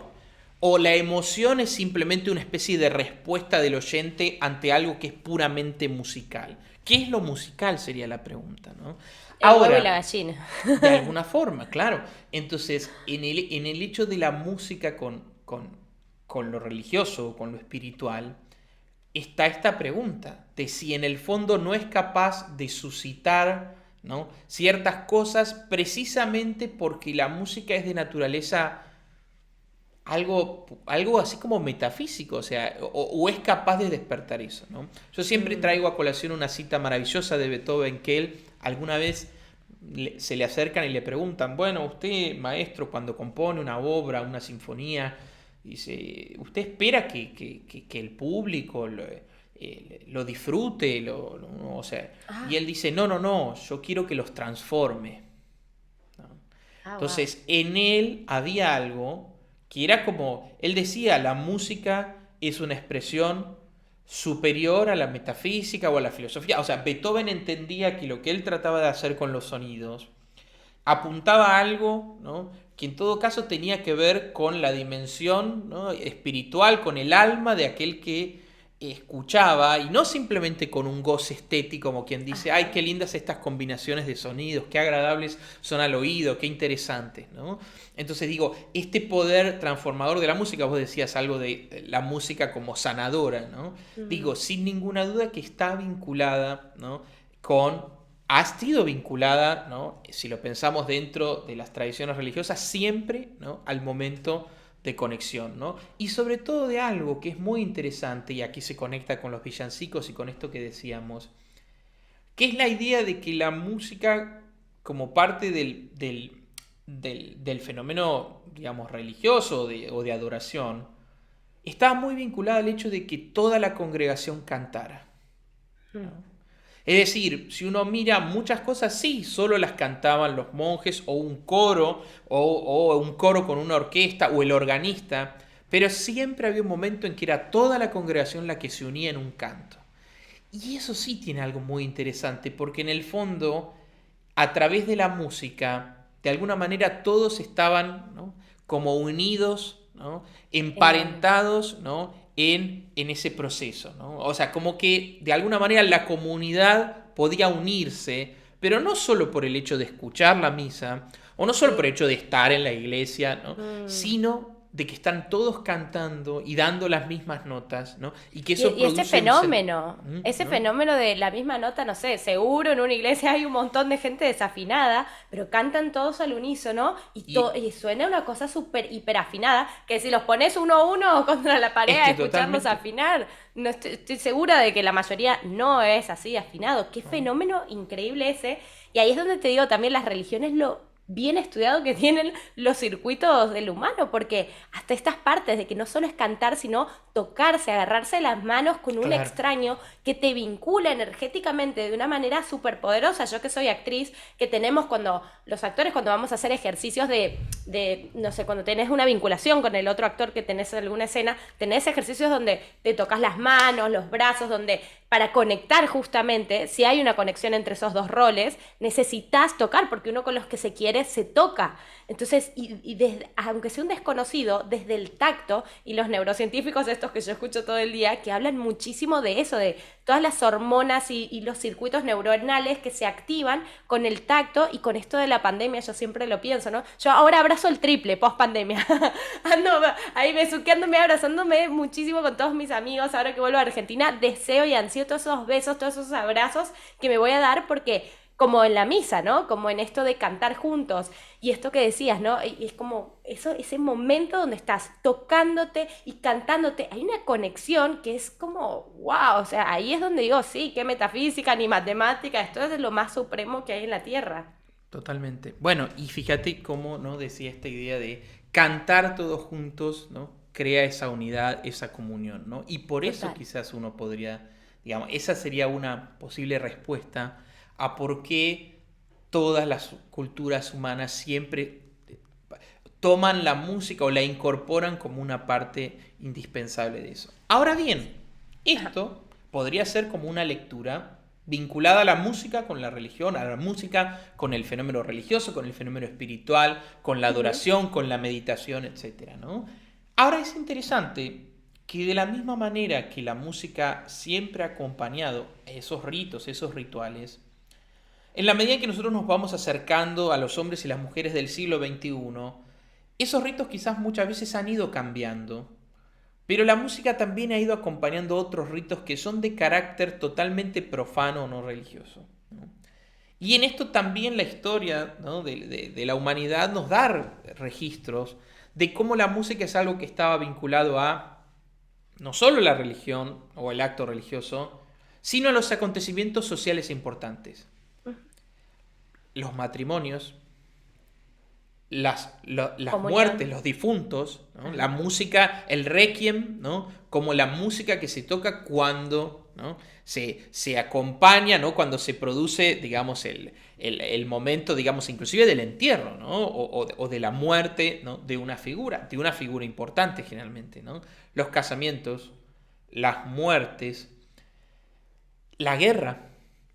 ¿O la emoción es simplemente una especie de respuesta del oyente ante algo que es puramente musical? ¿Qué es lo musical? Sería la pregunta, ¿no? el huevo y la Ahora, gallina. de alguna forma, claro. Entonces, en el hecho de la música con lo religioso, con lo espiritual, está esta pregunta de si en el fondo no es capaz de suscitar, ¿no? ciertas cosas precisamente porque la música es de naturaleza algo así como metafísico, o sea, o es capaz de despertar eso, ¿no? Yo siempre Mm. traigo a colación una cita maravillosa de Beethoven que él alguna vez se le acercan y le preguntan, bueno, usted, maestro, cuando compone una obra, una sinfonía, dice, ¿usted espera que el público lo disfrute? O sea, y Ah, él dice, no, no, no, yo quiero que los transforme. ¿No? ah, wow. Entonces, en él había algo que era como, él decía, la música es una expresión superior a la metafísica o a la filosofía. O sea, Beethoven entendía que lo que él trataba de hacer con los sonidos apuntaba a algo, ¿no? que en todo caso tenía que ver con la dimensión, ¿no? espiritual, con el alma de aquel que escuchaba, y no simplemente con un goce estético, como quien dice, ay, Ajá. qué lindas estas combinaciones de sonidos, qué agradables son al oído, qué interesantes, ¿no? Entonces digo, este poder transformador de la música, vos decías algo de la música como sanadora, ¿no? Mm. Digo, sin ninguna duda que está vinculada, ¿no? Ha sido vinculada, ¿no? si lo pensamos dentro de las tradiciones religiosas, siempre, ¿no? al momento de conexión, ¿no? Y sobre todo de algo que es muy interesante, y aquí se conecta con los villancicos y con esto que decíamos, que es la idea de que la música, como parte del fenómeno, digamos, religioso o de adoración, estaba muy vinculada al hecho de que toda la congregación cantara, ¿no? Es decir, si uno mira muchas cosas, sí, solo las cantaban los monjes o un coro, o un coro con una orquesta, o el organista, pero siempre había un momento en que era toda la congregación la que se unía en un canto. Y eso sí tiene algo muy interesante, porque en el fondo, a través de la música, de alguna manera todos estaban, ¿no?, como unidos, ¿no?, emparentados, ¿no?, en ese proceso, ¿no? O sea, como que de alguna manera la comunidad podía unirse, pero no solo por el hecho de escuchar la misa, o no solo por el hecho de estar en la iglesia, ¿no?, sino de que están todos cantando y dando las mismas notas, ¿no? Y que eso Y ese produce ese ¿no? fenómeno de la misma nota, no sé, seguro en una iglesia hay un montón de gente desafinada, pero cantan todos al unísono Y y suena una cosa súper hiper afinada, que si los pones uno a uno contra la pared es a que escucharlos totalmente. afinar, no estoy segura de que la mayoría no es así afinado. Qué ¿No? fenómeno increíble ese. Y ahí es donde te digo también las religiones lo bien estudiado que tienen los circuitos del humano, porque hasta estas partes de que no solo es cantar, sino tocarse, agarrarse de las manos con un Claro. extraño que te vincula energéticamente de una manera súper poderosa. Yo que soy actriz, que tenemos cuando los actores, cuando vamos a hacer ejercicios no sé, cuando tenés una vinculación con el otro actor que tenés en alguna escena, tenés ejercicios donde te tocas las manos, los brazos, donde para conectar justamente, si hay una conexión entre esos dos roles, necesitas tocar, porque uno con los que se quiere se toca. Entonces, aunque sea un desconocido, desde el tacto, y los neurocientíficos estos que yo escucho todo el día, que hablan muchísimo de eso, de todas las hormonas y los circuitos neuronales que se activan con el tacto, y con esto de la pandemia yo siempre lo pienso, ¿no? Yo ahora abrazo el triple post pandemia. Ando ahí besuqueándome, abrazándome muchísimo con todos mis amigos. Ahora que vuelvo a Argentina, deseo y ansío todos esos besos, todos esos abrazos que me voy a dar, porque como en la misa, ¿no? Como en esto de cantar juntos. Y esto que decías, ¿no? Y es como eso, ese momento donde estás tocándote y cantándote. Hay una conexión que es como, wow, o sea, ahí es donde digo, sí, qué metafísica ni matemática, esto es lo más supremo que hay en la Tierra. Totalmente. Bueno, y fíjate cómo, ¿no?, decía esta idea de cantar todos juntos, ¿no?, crea esa unidad, esa comunión, ¿no? Y por eso Total. quizás uno podría, digamos, esa sería una posible respuesta a por qué todas las culturas humanas siempre toman la música o la incorporan como una parte indispensable de eso. Ahora bien, Ajá. esto podría ser como una lectura vinculada a la música con la religión, a la música con el fenómeno religioso, con el fenómeno espiritual, con la Ujú. adoración, con la meditación, etcétera, ¿no? Ahora es interesante que de la misma manera que la música siempre ha acompañado esos ritos, esos rituales, en la medida en que nosotros nos vamos acercando a los hombres y las mujeres del siglo XXI, esos ritos quizás muchas veces han ido cambiando, pero la música también ha ido acompañando otros ritos que son de carácter totalmente profano o no religioso, ¿no? Y en esto también la historia, ¿no?, de la humanidad nos da registros de cómo la música es algo que estaba vinculado a no solo la religión o el acto religioso, sino a los acontecimientos sociales importantes. Los matrimonios, las muertes, Comunión. los difuntos, ¿no?, la Ajá. música, el requiem, ¿no?, como la música que se toca cuando, ¿no?, se acompaña, ¿no?, cuando se produce, digamos, el momento, digamos, inclusive del entierro, ¿no?, o de la muerte, ¿no?, de una figura importante generalmente, ¿no? Los casamientos, las muertes, la guerra.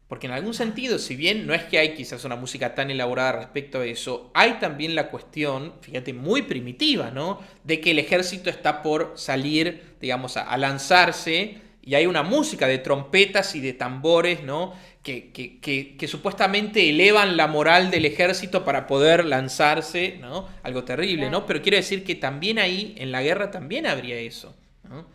Porque en algún sentido, si bien no es que hay quizás una música tan elaborada respecto a eso, hay también la cuestión, fíjate, muy primitiva, ¿no?, de que el ejército está por salir, digamos, a lanzarse, y hay una música de trompetas y de tambores, ¿no?, que supuestamente elevan la moral del ejército para poder lanzarse, ¿no? Algo terrible, ¿no? Claro. Pero quiero decir que también ahí, en la guerra, también habría eso, ¿no?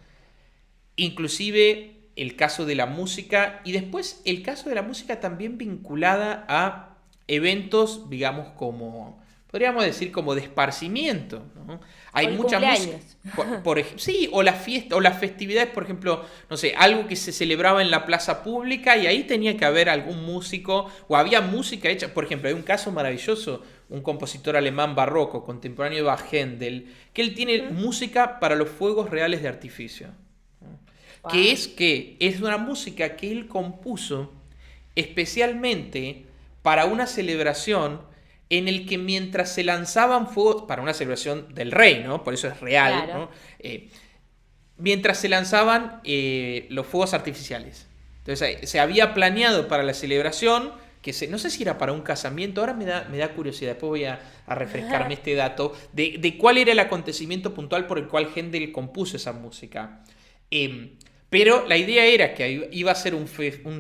Inclusive el caso de la música y después el caso de la música también vinculada a eventos, digamos, como, podríamos decir como de esparcimiento, ¿no? Hay O el mucha música, cumpleaños. sí, o las fiestas, o las festividades, por ejemplo, no sé, algo que se celebraba en la plaza pública y ahí tenía que haber algún músico, o había música hecha, por ejemplo, hay un caso maravilloso, un compositor alemán barroco, contemporáneo de Bach Händel, que él tiene música para los fuegos reales de artificio, Wow. que es una música que él compuso especialmente para una celebración en el que mientras se lanzaban fuegos, para una celebración del rey, ¿no? Por eso es real, Claro. ¿no? Mientras se lanzaban los fuegos artificiales. Entonces se había planeado para la celebración, no sé si era para un casamiento, ahora me da curiosidad, después voy a refrescarme este dato, de cuál era el acontecimiento puntual por el cual Händel compuso esa música. Pero la idea era que iba a ser un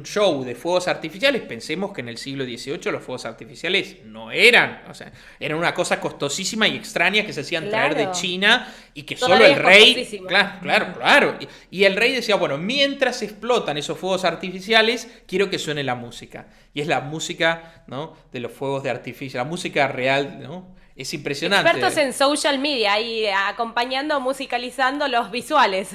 show de fuegos artificiales. Pensemos que en el siglo XVIII los fuegos artificiales no eran, o sea, eran una cosa costosísima y extraña que se hacían traer de Claro. China y que solo Todavía el es rey, costosísimo. claro. Y el rey decía, bueno, mientras explotan esos fuegos artificiales, quiero que suene la música. Y es la música, ¿no? De los fuegos de artificio, la música real, ¿no? Es Expertos impresionante. en social media y acompañando, musicalizando los visuales.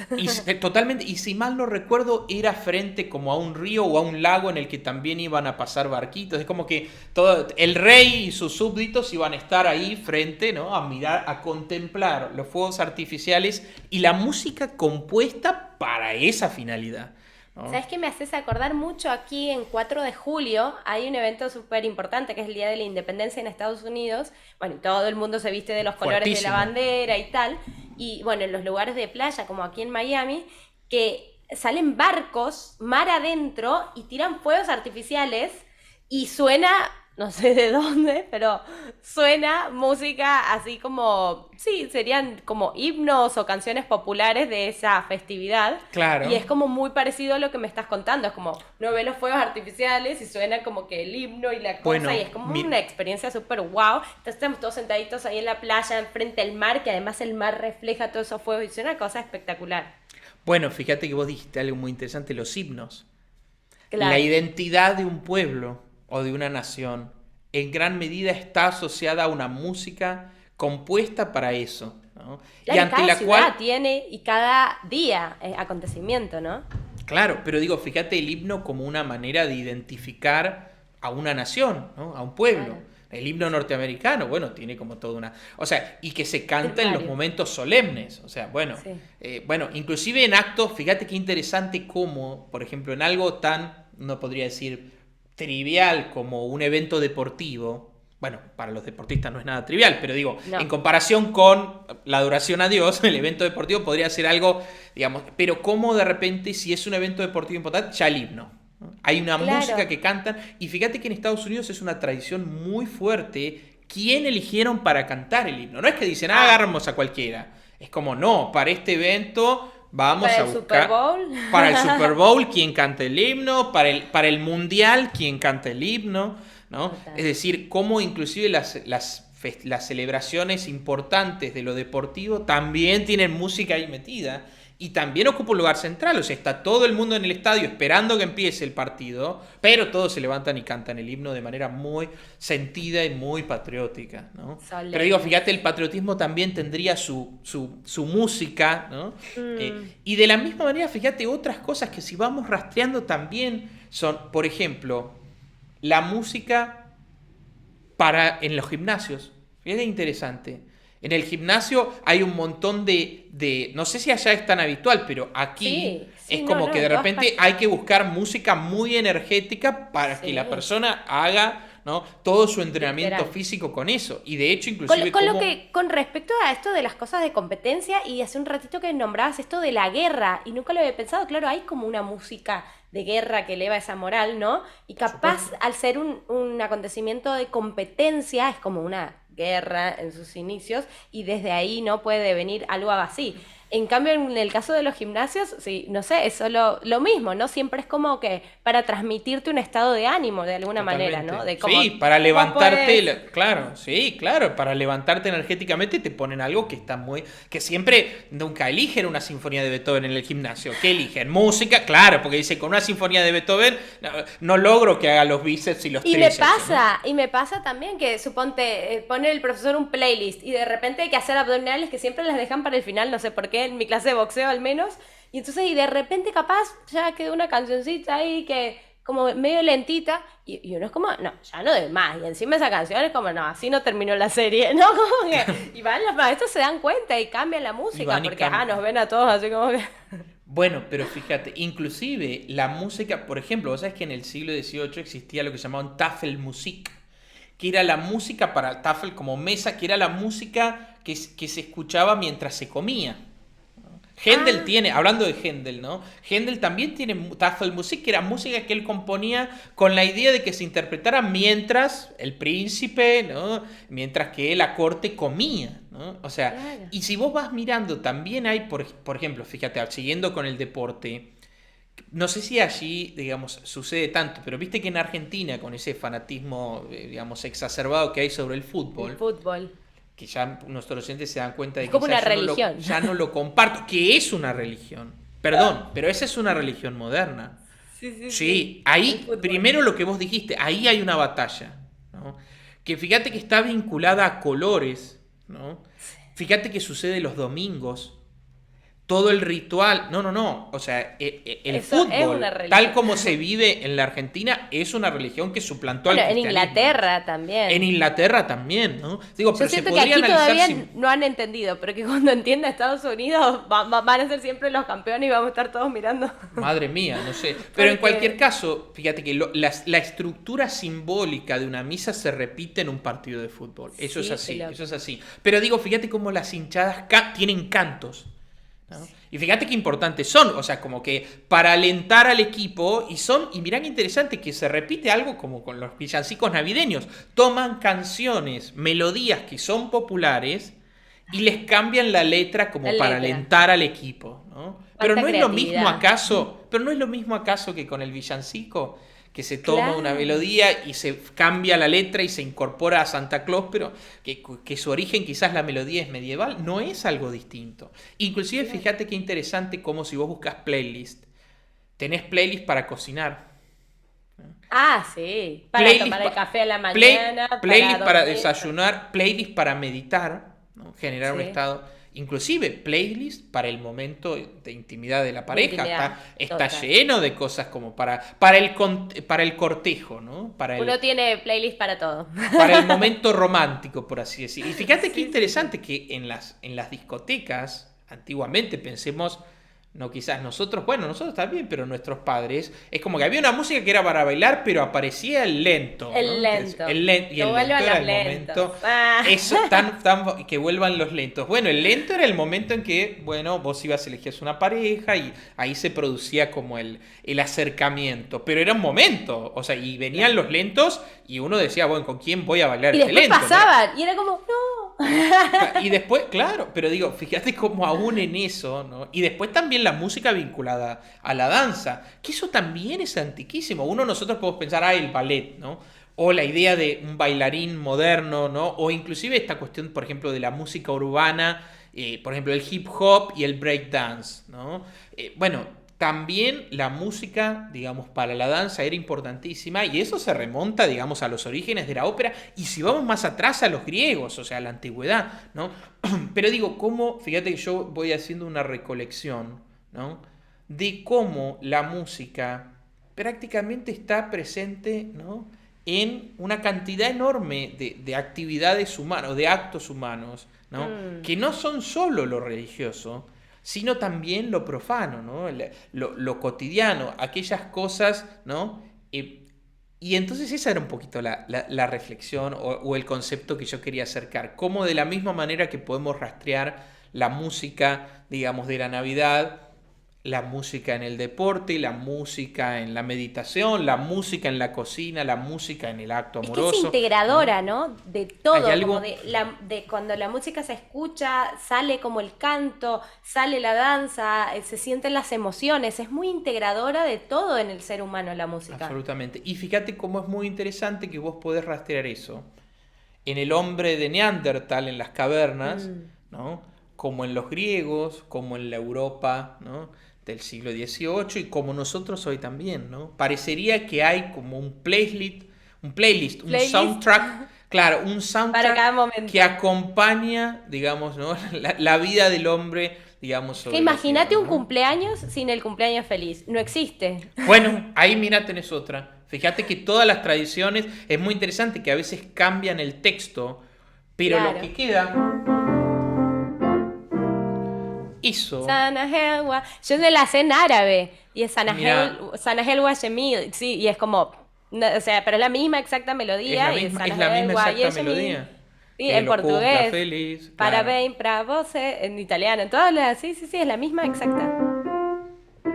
Totalmente, y si mal no recuerdo, era frente como a un río o a un lago en el que también iban a pasar barquitos. Es como que todo el rey y sus súbditos iban a estar ahí frente, ¿no? A mirar, a contemplar los fuegos artificiales y la música compuesta para esa finalidad, ¿no? ¿Sabes qué me haces acordar mucho? Aquí en 4 de julio hay un evento súper importante que es el Día de la Independencia en Estados Unidos. Bueno, y todo el mundo se viste de los colores de la Fuertísimo. bandera y tal. Y bueno, en los lugares de playa, como aquí en Miami, que salen barcos mar adentro y tiran fuegos artificiales y suena, no sé de dónde, pero suena música así como, sí, serían como himnos o canciones populares de esa festividad. Y Claro. es como muy parecido a lo que me estás contando. Es como, no ves los fuegos artificiales y suena como que el himno y la cosa. Y Bueno, es como una experiencia súper wow. Entonces estamos todos sentaditos ahí en la playa, enfrente al mar, que además el mar refleja todos esos fuegos. Y es una cosa espectacular. bueno, fíjate que vos dijiste algo muy interesante, los himnos. La Claro. identidad de un pueblo o de una nación en gran medida está asociada a una música compuesta para eso, ¿no? Y Claro, y ante cada la ciudad cual, tiene y cada día acontecimiento, ¿no? claro, pero digo, fíjate el himno como una manera de identificar a una nación, ¿no? A un pueblo. Claro. El himno norteamericano, bueno, tiene como toda una... O sea, y que se Tiene canta en los varios. momentos solemnes. O sea, bueno, Sí. bueno, inclusive en actos, fíjate qué interesante como, por ejemplo, en algo tan, no podría decir, trivial como un evento deportivo. Bueno, para los deportistas no es nada trivial, pero digo, No. en comparación con la adoración a Dios, el evento deportivo podría ser algo, digamos, pero como de repente, si es un evento deportivo importante, ya el himno. ¿No? Hay una Claro. música que cantan, y fíjate que en Estados Unidos es una tradición muy fuerte. ¿Quién eligieron para cantar el himno? No es que dicen, ah, Ah, agarramos a cualquiera. Es como, no, para este evento vamos para a el Super buscar Bowl. para el Super Bowl quién canta el himno, para el Mundial quién canta el himno, ¿no? Es Total. decir, cómo inclusive las celebraciones importantes de lo deportivo también tienen música ahí metida y también ocupa un lugar central, o sea, está todo el mundo en el estadio esperando que empiece el partido, pero todos se levantan y cantan el himno de manera muy sentida y muy patriótica, ¿no? Pero digo, Solemne. fíjate, el patriotismo también tendría su música, ¿no? Mm, Y de la misma manera, fíjate, otras cosas que si vamos rastreando también son, por ejemplo, la música para en los gimnasios. Fíjate interesante. En el gimnasio hay un montón no sé si allá es tan habitual, pero aquí sí, es sí, no, como no, que de en todas repente partes. hay que buscar música muy energética para que la Sí, persona haga, ¿no? Todo su entrenamiento literal. físico con eso. Y de hecho, inclusive Con lo como... que, con respecto a esto de las cosas de competencia, y hace un ratito que nombrabas esto de la guerra, y nunca lo había pensado, claro, hay como una música de guerra que eleva esa moral, ¿no? Y Por capaz, supuesto. al ser un acontecimiento de competencia, es como una guerra en sus inicios, y desde ahí no puede venir algo así. En cambio, en el caso de los gimnasios, sí, no sé, es solo lo mismo, ¿no? Siempre es como que para transmitirte un estado de ánimo de alguna manera, ¿no? Totalmente. De cómo, Sí, para cómo levantarte, puedes. claro, sí, claro, para levantarte energéticamente te ponen algo que está muy, que siempre, nunca eligen una sinfonía de Beethoven en el gimnasio. ¿Qué eligen? Música, claro, porque dice, con una sinfonía de Beethoven no logro que haga los bíceps y los tríceps, ¿no? Y me pasa también que, suponte, pone el profesor un playlist y de repente hay que hacer abdominales que siempre las dejan para el final, no sé por qué, en mi clase de boxeo al menos, y entonces, y de repente capaz ya quedó una cancioncita ahí que como medio lentita, y uno es como, no, ya no de más, y encima esa canción es como, no, así no terminó la serie, ¿no? Como que, y van los maestros se dan cuenta y cambian la Y música, van y porque, nos ven a todos así como que... Bueno, pero fíjate, inclusive la música, por ejemplo, vos sabés que en el siglo XVIII existía lo que llamaban Tafelmusik, que era la música para Tafel como mesa, que era la música que se escuchaba mientras se comía. Händel Ah, tiene, hablando de Händel, ¿no? Händel también tiene Tafelmusik, que era música que él componía con la idea de que se interpretara mientras el príncipe, ¿no? Mientras que la corte comía, ¿no? O sea, claro. y si vos vas mirando, también hay, por ejemplo, fíjate, siguiendo con el deporte, no sé si allí, digamos, sucede tanto, pero viste que en Argentina, con ese fanatismo, digamos, exacerbado que hay sobre el El fútbol, fútbol. que ya nuestros docentes se dan cuenta Es de que como una quizás religión. ya no lo comparto, que es una religión. Perdón, pero esa es una religión moderna. Sí, sí, sí. Sí, El ahí, fútbol. primero lo que vos dijiste, ahí hay una batalla, ¿no? Que fíjate que está vinculada a colores, ¿no? Fíjate que sucede los domingos, todo el ritual. No, no, no. O sea, el Eso es una fútbol, tal religión. como se vive en la Argentina, es una religión que suplantó al Bueno, en cristianismo. Inglaterra En también. Inglaterra también, ¿no? Digo, Yo pero se siento que podría aquí analizar todavía sin... no han entendido, pero que cuando entienda Estados Unidos van a ser siempre los campeones y vamos a estar todos mirando. Madre mía, no sé. Pero en cualquier Porque caso, fíjate que la estructura simbólica de una misa se repite en un partido de fútbol. Eso es sí, qué así, loco. eso es así. Pero digo, fíjate cómo las hinchadas tienen cantos, ¿no? Y fíjate qué importantes son, o sea, como que para alentar al equipo, y mirá qué interesante que se repite algo como con los villancicos navideños, toman canciones, melodías que son populares y les cambian la letra La como para letra. alentar al equipo, ¿no? Pero Cuánta no es lo mismo creatividad. acaso, pero no es lo mismo acaso que con el villancico, que se toma una Claro. melodía y se cambia la letra y se incorpora a Santa Claus, pero que su origen quizás la melodía es medieval, no es algo distinto. Inclusive Claro. fíjate qué interesante como si vos buscas playlist, tenés playlist para cocinar, Ah, sí. Para playlist, tomar el café a la play, mañana, para playlist para dormir. desayunar, playlist para meditar, ¿no? Generar un Sí. estado, inclusive playlist para el momento de intimidad de la De pareja. intimidad. Está Total. lleno de cosas como para el cortejo, ¿no? Uno tiene playlist para todo. Para el momento romántico, por así decir. Y fíjate qué Sí, sí, sí. interesante que en las discotecas, antiguamente, pensemos, no quizás nosotros, bueno, nosotros también, pero nuestros padres, es como que había una música que era para bailar, pero aparecía el lento, El ¿no? lento. Y Que el lento vuelvan era los el lentos. momento, Ah. eso, que vuelvan los lentos. Bueno, el lento era el momento en que, bueno, vos ibas a elegir una pareja y ahí se producía como el acercamiento, pero era un momento, o sea, y venían Claro. los lentos y uno decía, bueno, ¿con quién voy a bailar Y este después lento? ¿No? pasaban y era como, no. Y después, claro, pero digo, fíjate cómo aún en eso, ¿no? Y después también la música vinculada a la danza, que eso también es antiquísimo. Nosotros podemos pensar, el ballet, ¿no? O la idea de un bailarín moderno, ¿no? O inclusive esta cuestión, por ejemplo, de la música urbana, por ejemplo, el hip hop y el break dance, ¿no? Bueno, también la música, digamos, para la danza era importantísima y eso se remonta, digamos, a los orígenes de la ópera y si vamos más atrás a los griegos, o sea, a la antigüedad, ¿no? Pero digo, cómo, fíjate que yo voy haciendo una recolección, ¿no? De cómo la música prácticamente está presente, ¿no? En una cantidad enorme de actividades humanas, de actos humanos, ¿no? Mm, Que no son solo lo religioso, sino también lo profano, ¿no? Lo cotidiano, aquellas cosas, ¿no? Y entonces esa era un poquito la reflexión o el concepto que yo quería acercar. Cómo de la misma manera que podemos rastrear la música, digamos, de la Navidad, la música en el deporte, la música en la meditación, la música en la cocina, la música en el acto Es amoroso. que es integradora, ¿no? De todo, Hay algo... como de cuando la música se escucha, sale como el canto, sale la danza, se sienten las emociones, es muy integradora de todo en el ser humano la música. Absolutamente. Y fíjate cómo es muy interesante que vos podés rastrear eso en el hombre de Neandertal, en las cavernas, ¿no? Como en los griegos, como en la Europa, ¿no? Del siglo XVIII y como nosotros hoy también, ¿no? Parecería que hay como un playlist, un soundtrack, claro, un Para soundtrack cada momento. que acompaña, digamos, ¿no? la vida del hombre, digamos, sobre Que imagínate la un tierra, ¿no? cumpleaños sin el cumpleaños feliz, no existe. Bueno, ahí mira, tenés otra. Fíjate que todas las tradiciones, es muy interesante que a veces cambian el texto, pero Claro. lo que queda, eso, Sanahelwa. Yo me la sé en árabe y es Mira. Sanahelwa Shemil, sí, y es como, o sea, pero es la misma exacta melodía es y la misma Sanahelwa y exacta Shemil. melodía. Sí, Que en lo cumpla portugués. feliz, claro. Parabéns para vos, en italiano, en todas las, sí, es la misma exacta.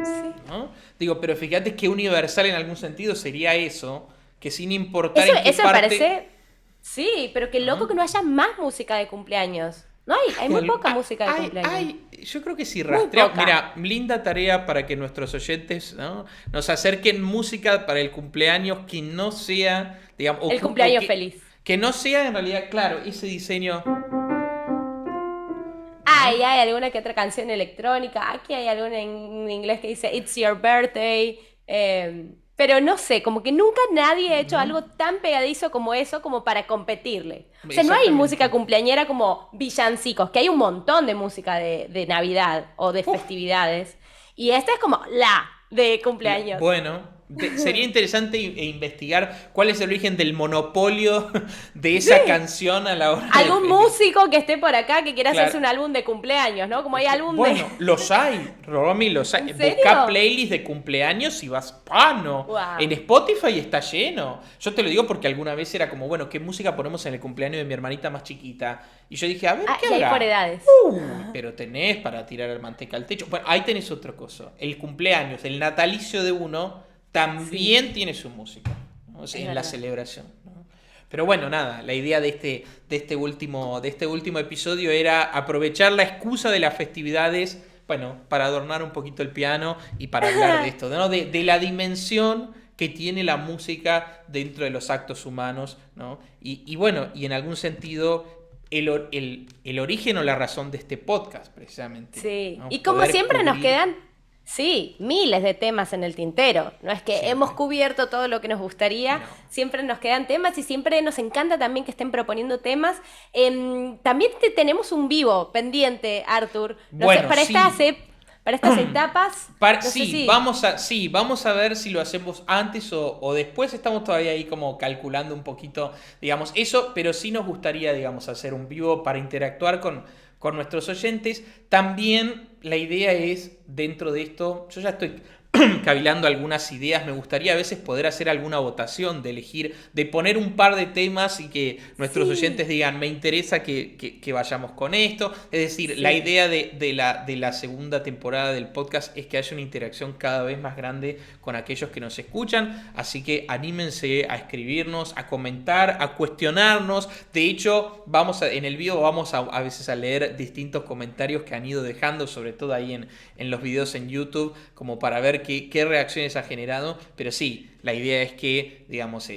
Sí. ¿No? Digo, pero fíjate que universal en algún sentido sería eso, que sin importar Eso, en qué eso me parte... parece, sí, pero qué loco que no haya más música de cumpleaños. No hay muy poca música de cumpleaños. Yo creo que si Muy rastreamos, poca. mira, linda tarea para que nuestros oyentes, ¿no? nos acerquen música para el cumpleaños que no sea, digamos, El cumpleaños que, feliz. que no sea en realidad, claro, ese diseño. Hay alguna que otra canción electrónica. Aquí hay alguna en inglés que dice It's Your Birthday. Pero no sé, como que nunca nadie ha hecho algo tan pegadizo como eso como para competirle. O sea, no hay Exactamente. música cumpleañera como villancicos, que hay un montón de música de Navidad o de festividades. Y esta es como la de cumpleaños. Bueno, sería interesante investigar cuál es el origen del monopolio de esa canción a la hora Algún músico que esté por acá que quiera Claro. hacerse un álbum de cumpleaños, ¿no? Como hay álbum Bueno, de... los hay, Romy, los hay. ¿En serio? Busca playlists de cumpleaños y vas pano. Wow. En Spotify está lleno. Yo te lo digo porque alguna vez era como, bueno, ¿qué música ponemos en el cumpleaños de mi hermanita más chiquita? Y yo dije, a ver, ¿qué y hay habrá? por edades. Pero tenés para tirar el manteca al techo. Bueno, ahí tenés otra cosa. El cumpleaños, el natalicio de uno, también tiene su música, ¿no? O sea, Es en la verdad. celebración, ¿no? Pero bueno, nada, la idea de este último episodio era aprovechar la excusa de las festividades, bueno, para adornar un poquito el piano y para hablar de esto, ¿no? De la dimensión que tiene la música dentro de los actos humanos, ¿no? Y bueno, y en algún sentido el origen o la razón de este podcast, precisamente. Sí, ¿no? y como Poder siempre nos cubrir- quedan, sí, miles de temas en el tintero. No es que Siempre. hemos cubierto todo lo que nos gustaría, No. siempre nos quedan temas y siempre nos encanta también que estén proponiendo temas. También tenemos un vivo pendiente, Arthur. No Bueno, sé, para sí. para estas etapas. no sé Sí, si- vamos a ver si lo hacemos antes o después. Estamos todavía ahí como calculando un poquito, digamos, eso, pero sí nos gustaría, digamos, hacer un vivo para interactuar con nuestros oyentes. También la idea es, dentro de esto, yo ya estoy cavilando algunas ideas, me gustaría a veces poder hacer alguna votación, de elegir, de poner un par de temas y que nuestros oyentes digan, me interesa que vayamos con esto. Es decir, la idea de la segunda temporada del podcast es que haya una interacción cada vez más grande con aquellos que nos escuchan, así que anímense a escribirnos, a comentar, a cuestionarnos. De hecho, en el video vamos a veces a leer distintos comentarios que han ido dejando, sobre todo ahí en los videos en YouTube, como para ver qué reacciones ha generado. Pero sí, la idea es que, digamos,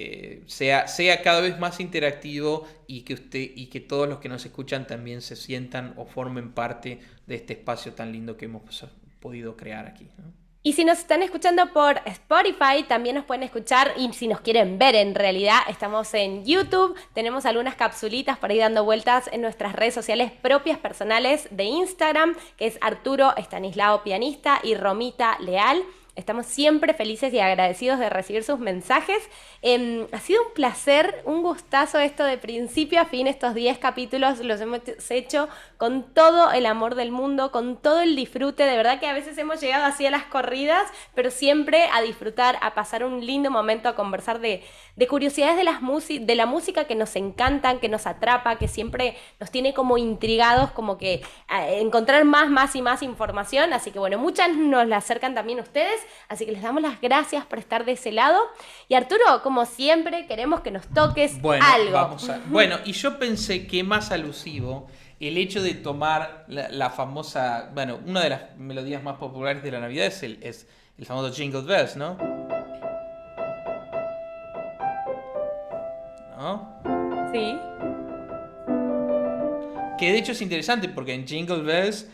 sea cada vez más interactivo y que todos los que nos escuchan también se sientan o formen parte de este espacio tan lindo que hemos podido crear aquí, ¿no? Y si nos están escuchando por Spotify, también nos pueden escuchar, y si nos quieren ver en realidad, estamos en YouTube, tenemos algunas capsulitas por ahí dando vueltas en nuestras redes sociales propias personales de Instagram, que es Arturo Estanislao Pianista y Romita Leal. Estamos siempre felices y agradecidos de recibir sus mensajes. Ha sido un placer, un gustazo esto de principio a fin, estos 10 capítulos los hemos hecho con todo el amor del mundo, con todo el disfrute. De verdad que a veces hemos llegado así a las corridas, pero siempre a disfrutar, a pasar un lindo momento, a conversar de curiosidades de la música que nos encantan, que nos atrapa, que siempre nos tiene como intrigados, como que encontrar más y más información. Así que bueno, muchas nos la acercan también ustedes, así que les damos las gracias por estar de ese lado. Y Arturo, como siempre, queremos que nos toques algo. Bueno, y yo pensé que más alusivo el hecho de tomar la famosa, bueno, una de las melodías más populares de la Navidad es el famoso Jingle Bells, ¿no? ¿No? Sí. Que de hecho es interesante porque en Jingle Bells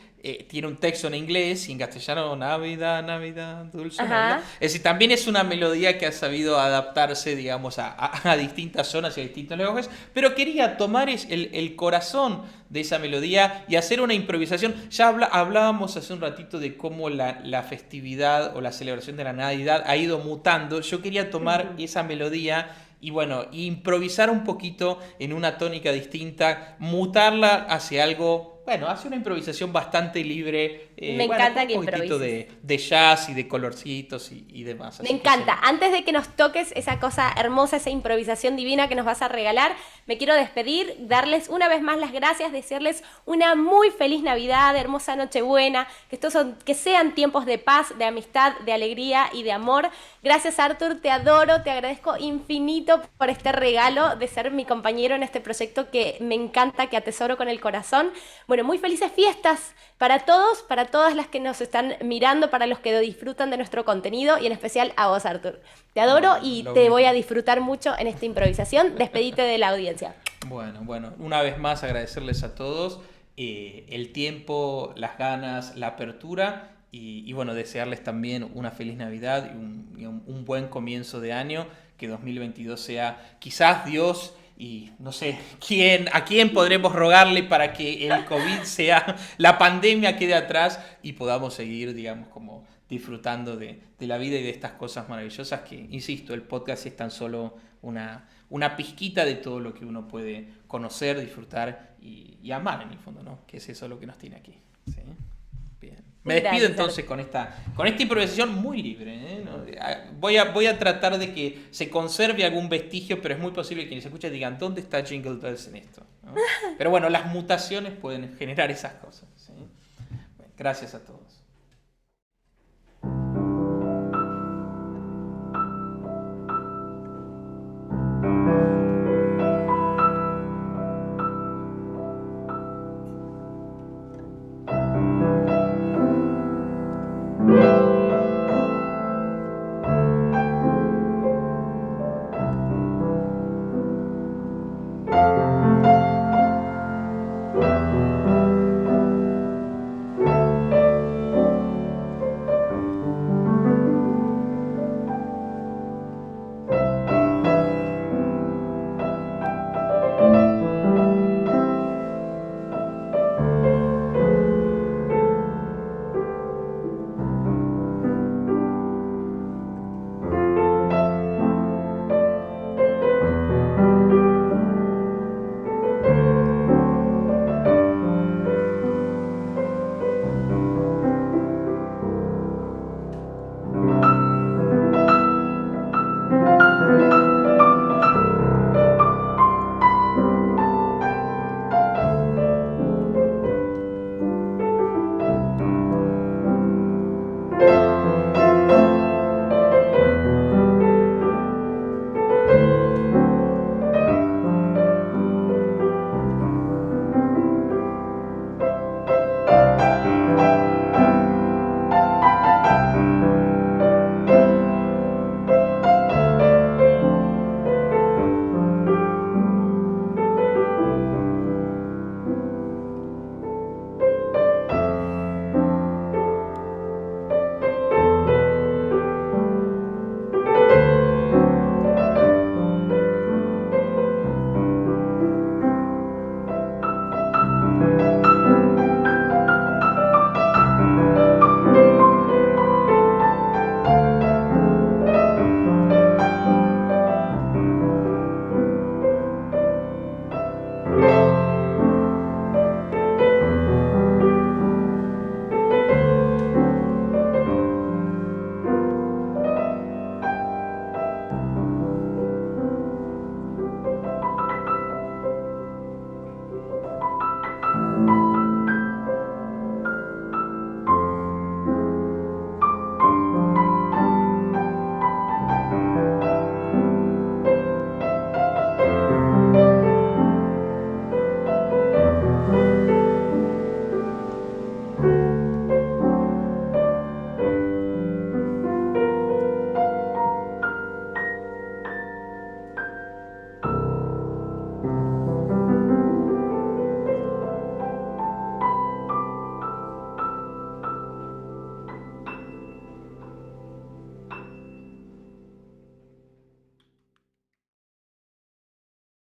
tiene un texto en inglés y en castellano Navidad, Navidad, dulce Navidad. Es decir, también es una melodía que ha sabido adaptarse, digamos, a distintas zonas y a distintos lenguajes, pero quería tomar el corazón de esa melodía y hacer una improvisación. Ya hablábamos hace un ratito de cómo la festividad o la celebración de la Navidad ha ido mutando. Yo quería tomar esa melodía y bueno, improvisar un poquito en una tónica distinta, mutarla hacia algo, bueno, hacia una improvisación bastante libre. Me encanta que improvises. Un poquitito de jazz y de colorcitos y demás. Me encanta. Antes de que nos toques esa cosa hermosa, esa improvisación divina que nos vas a regalar, me quiero despedir, darles una vez más las gracias, decirles una muy feliz Navidad, hermosa Nochebuena, que sean tiempos de paz, de amistad, de alegría y de amor. Gracias, Artur, te adoro, te agradezco infinito por este regalo de ser mi compañero en este proyecto que me encanta, que atesoro con el corazón. Bueno, muy felices fiestas para todos, para todas las que nos están mirando, para los que disfrutan de nuestro contenido y en especial a vos, Artur. Te adoro y te voy a disfrutar mucho en esta improvisación. Despedite de la audiencia. Bueno, una vez más agradecerles a todos el tiempo, las ganas, la apertura y bueno, desearles también una feliz Navidad y un buen comienzo de año, que 2022 sea quizás Dios y no sé a quién podremos rogarle para que el COVID la pandemia quede atrás y podamos seguir, digamos, como disfrutando de la vida y de estas cosas maravillosas que, insisto, el podcast es tan solo una pizquita de todo lo que uno puede conocer, disfrutar y amar en el fondo, ¿no? Que es eso lo que nos tiene aquí. ¿Sí? Bien. Me despido entonces con esta improvisación muy libre, ¿eh? ¿No? Voy a tratar de que se conserve algún vestigio, pero es muy posible que quienes escuchen digan, ¿dónde está Jingle Bells en esto? ¿No? Pero bueno, las mutaciones pueden generar esas cosas. ¿Sí? Bueno, gracias a todos.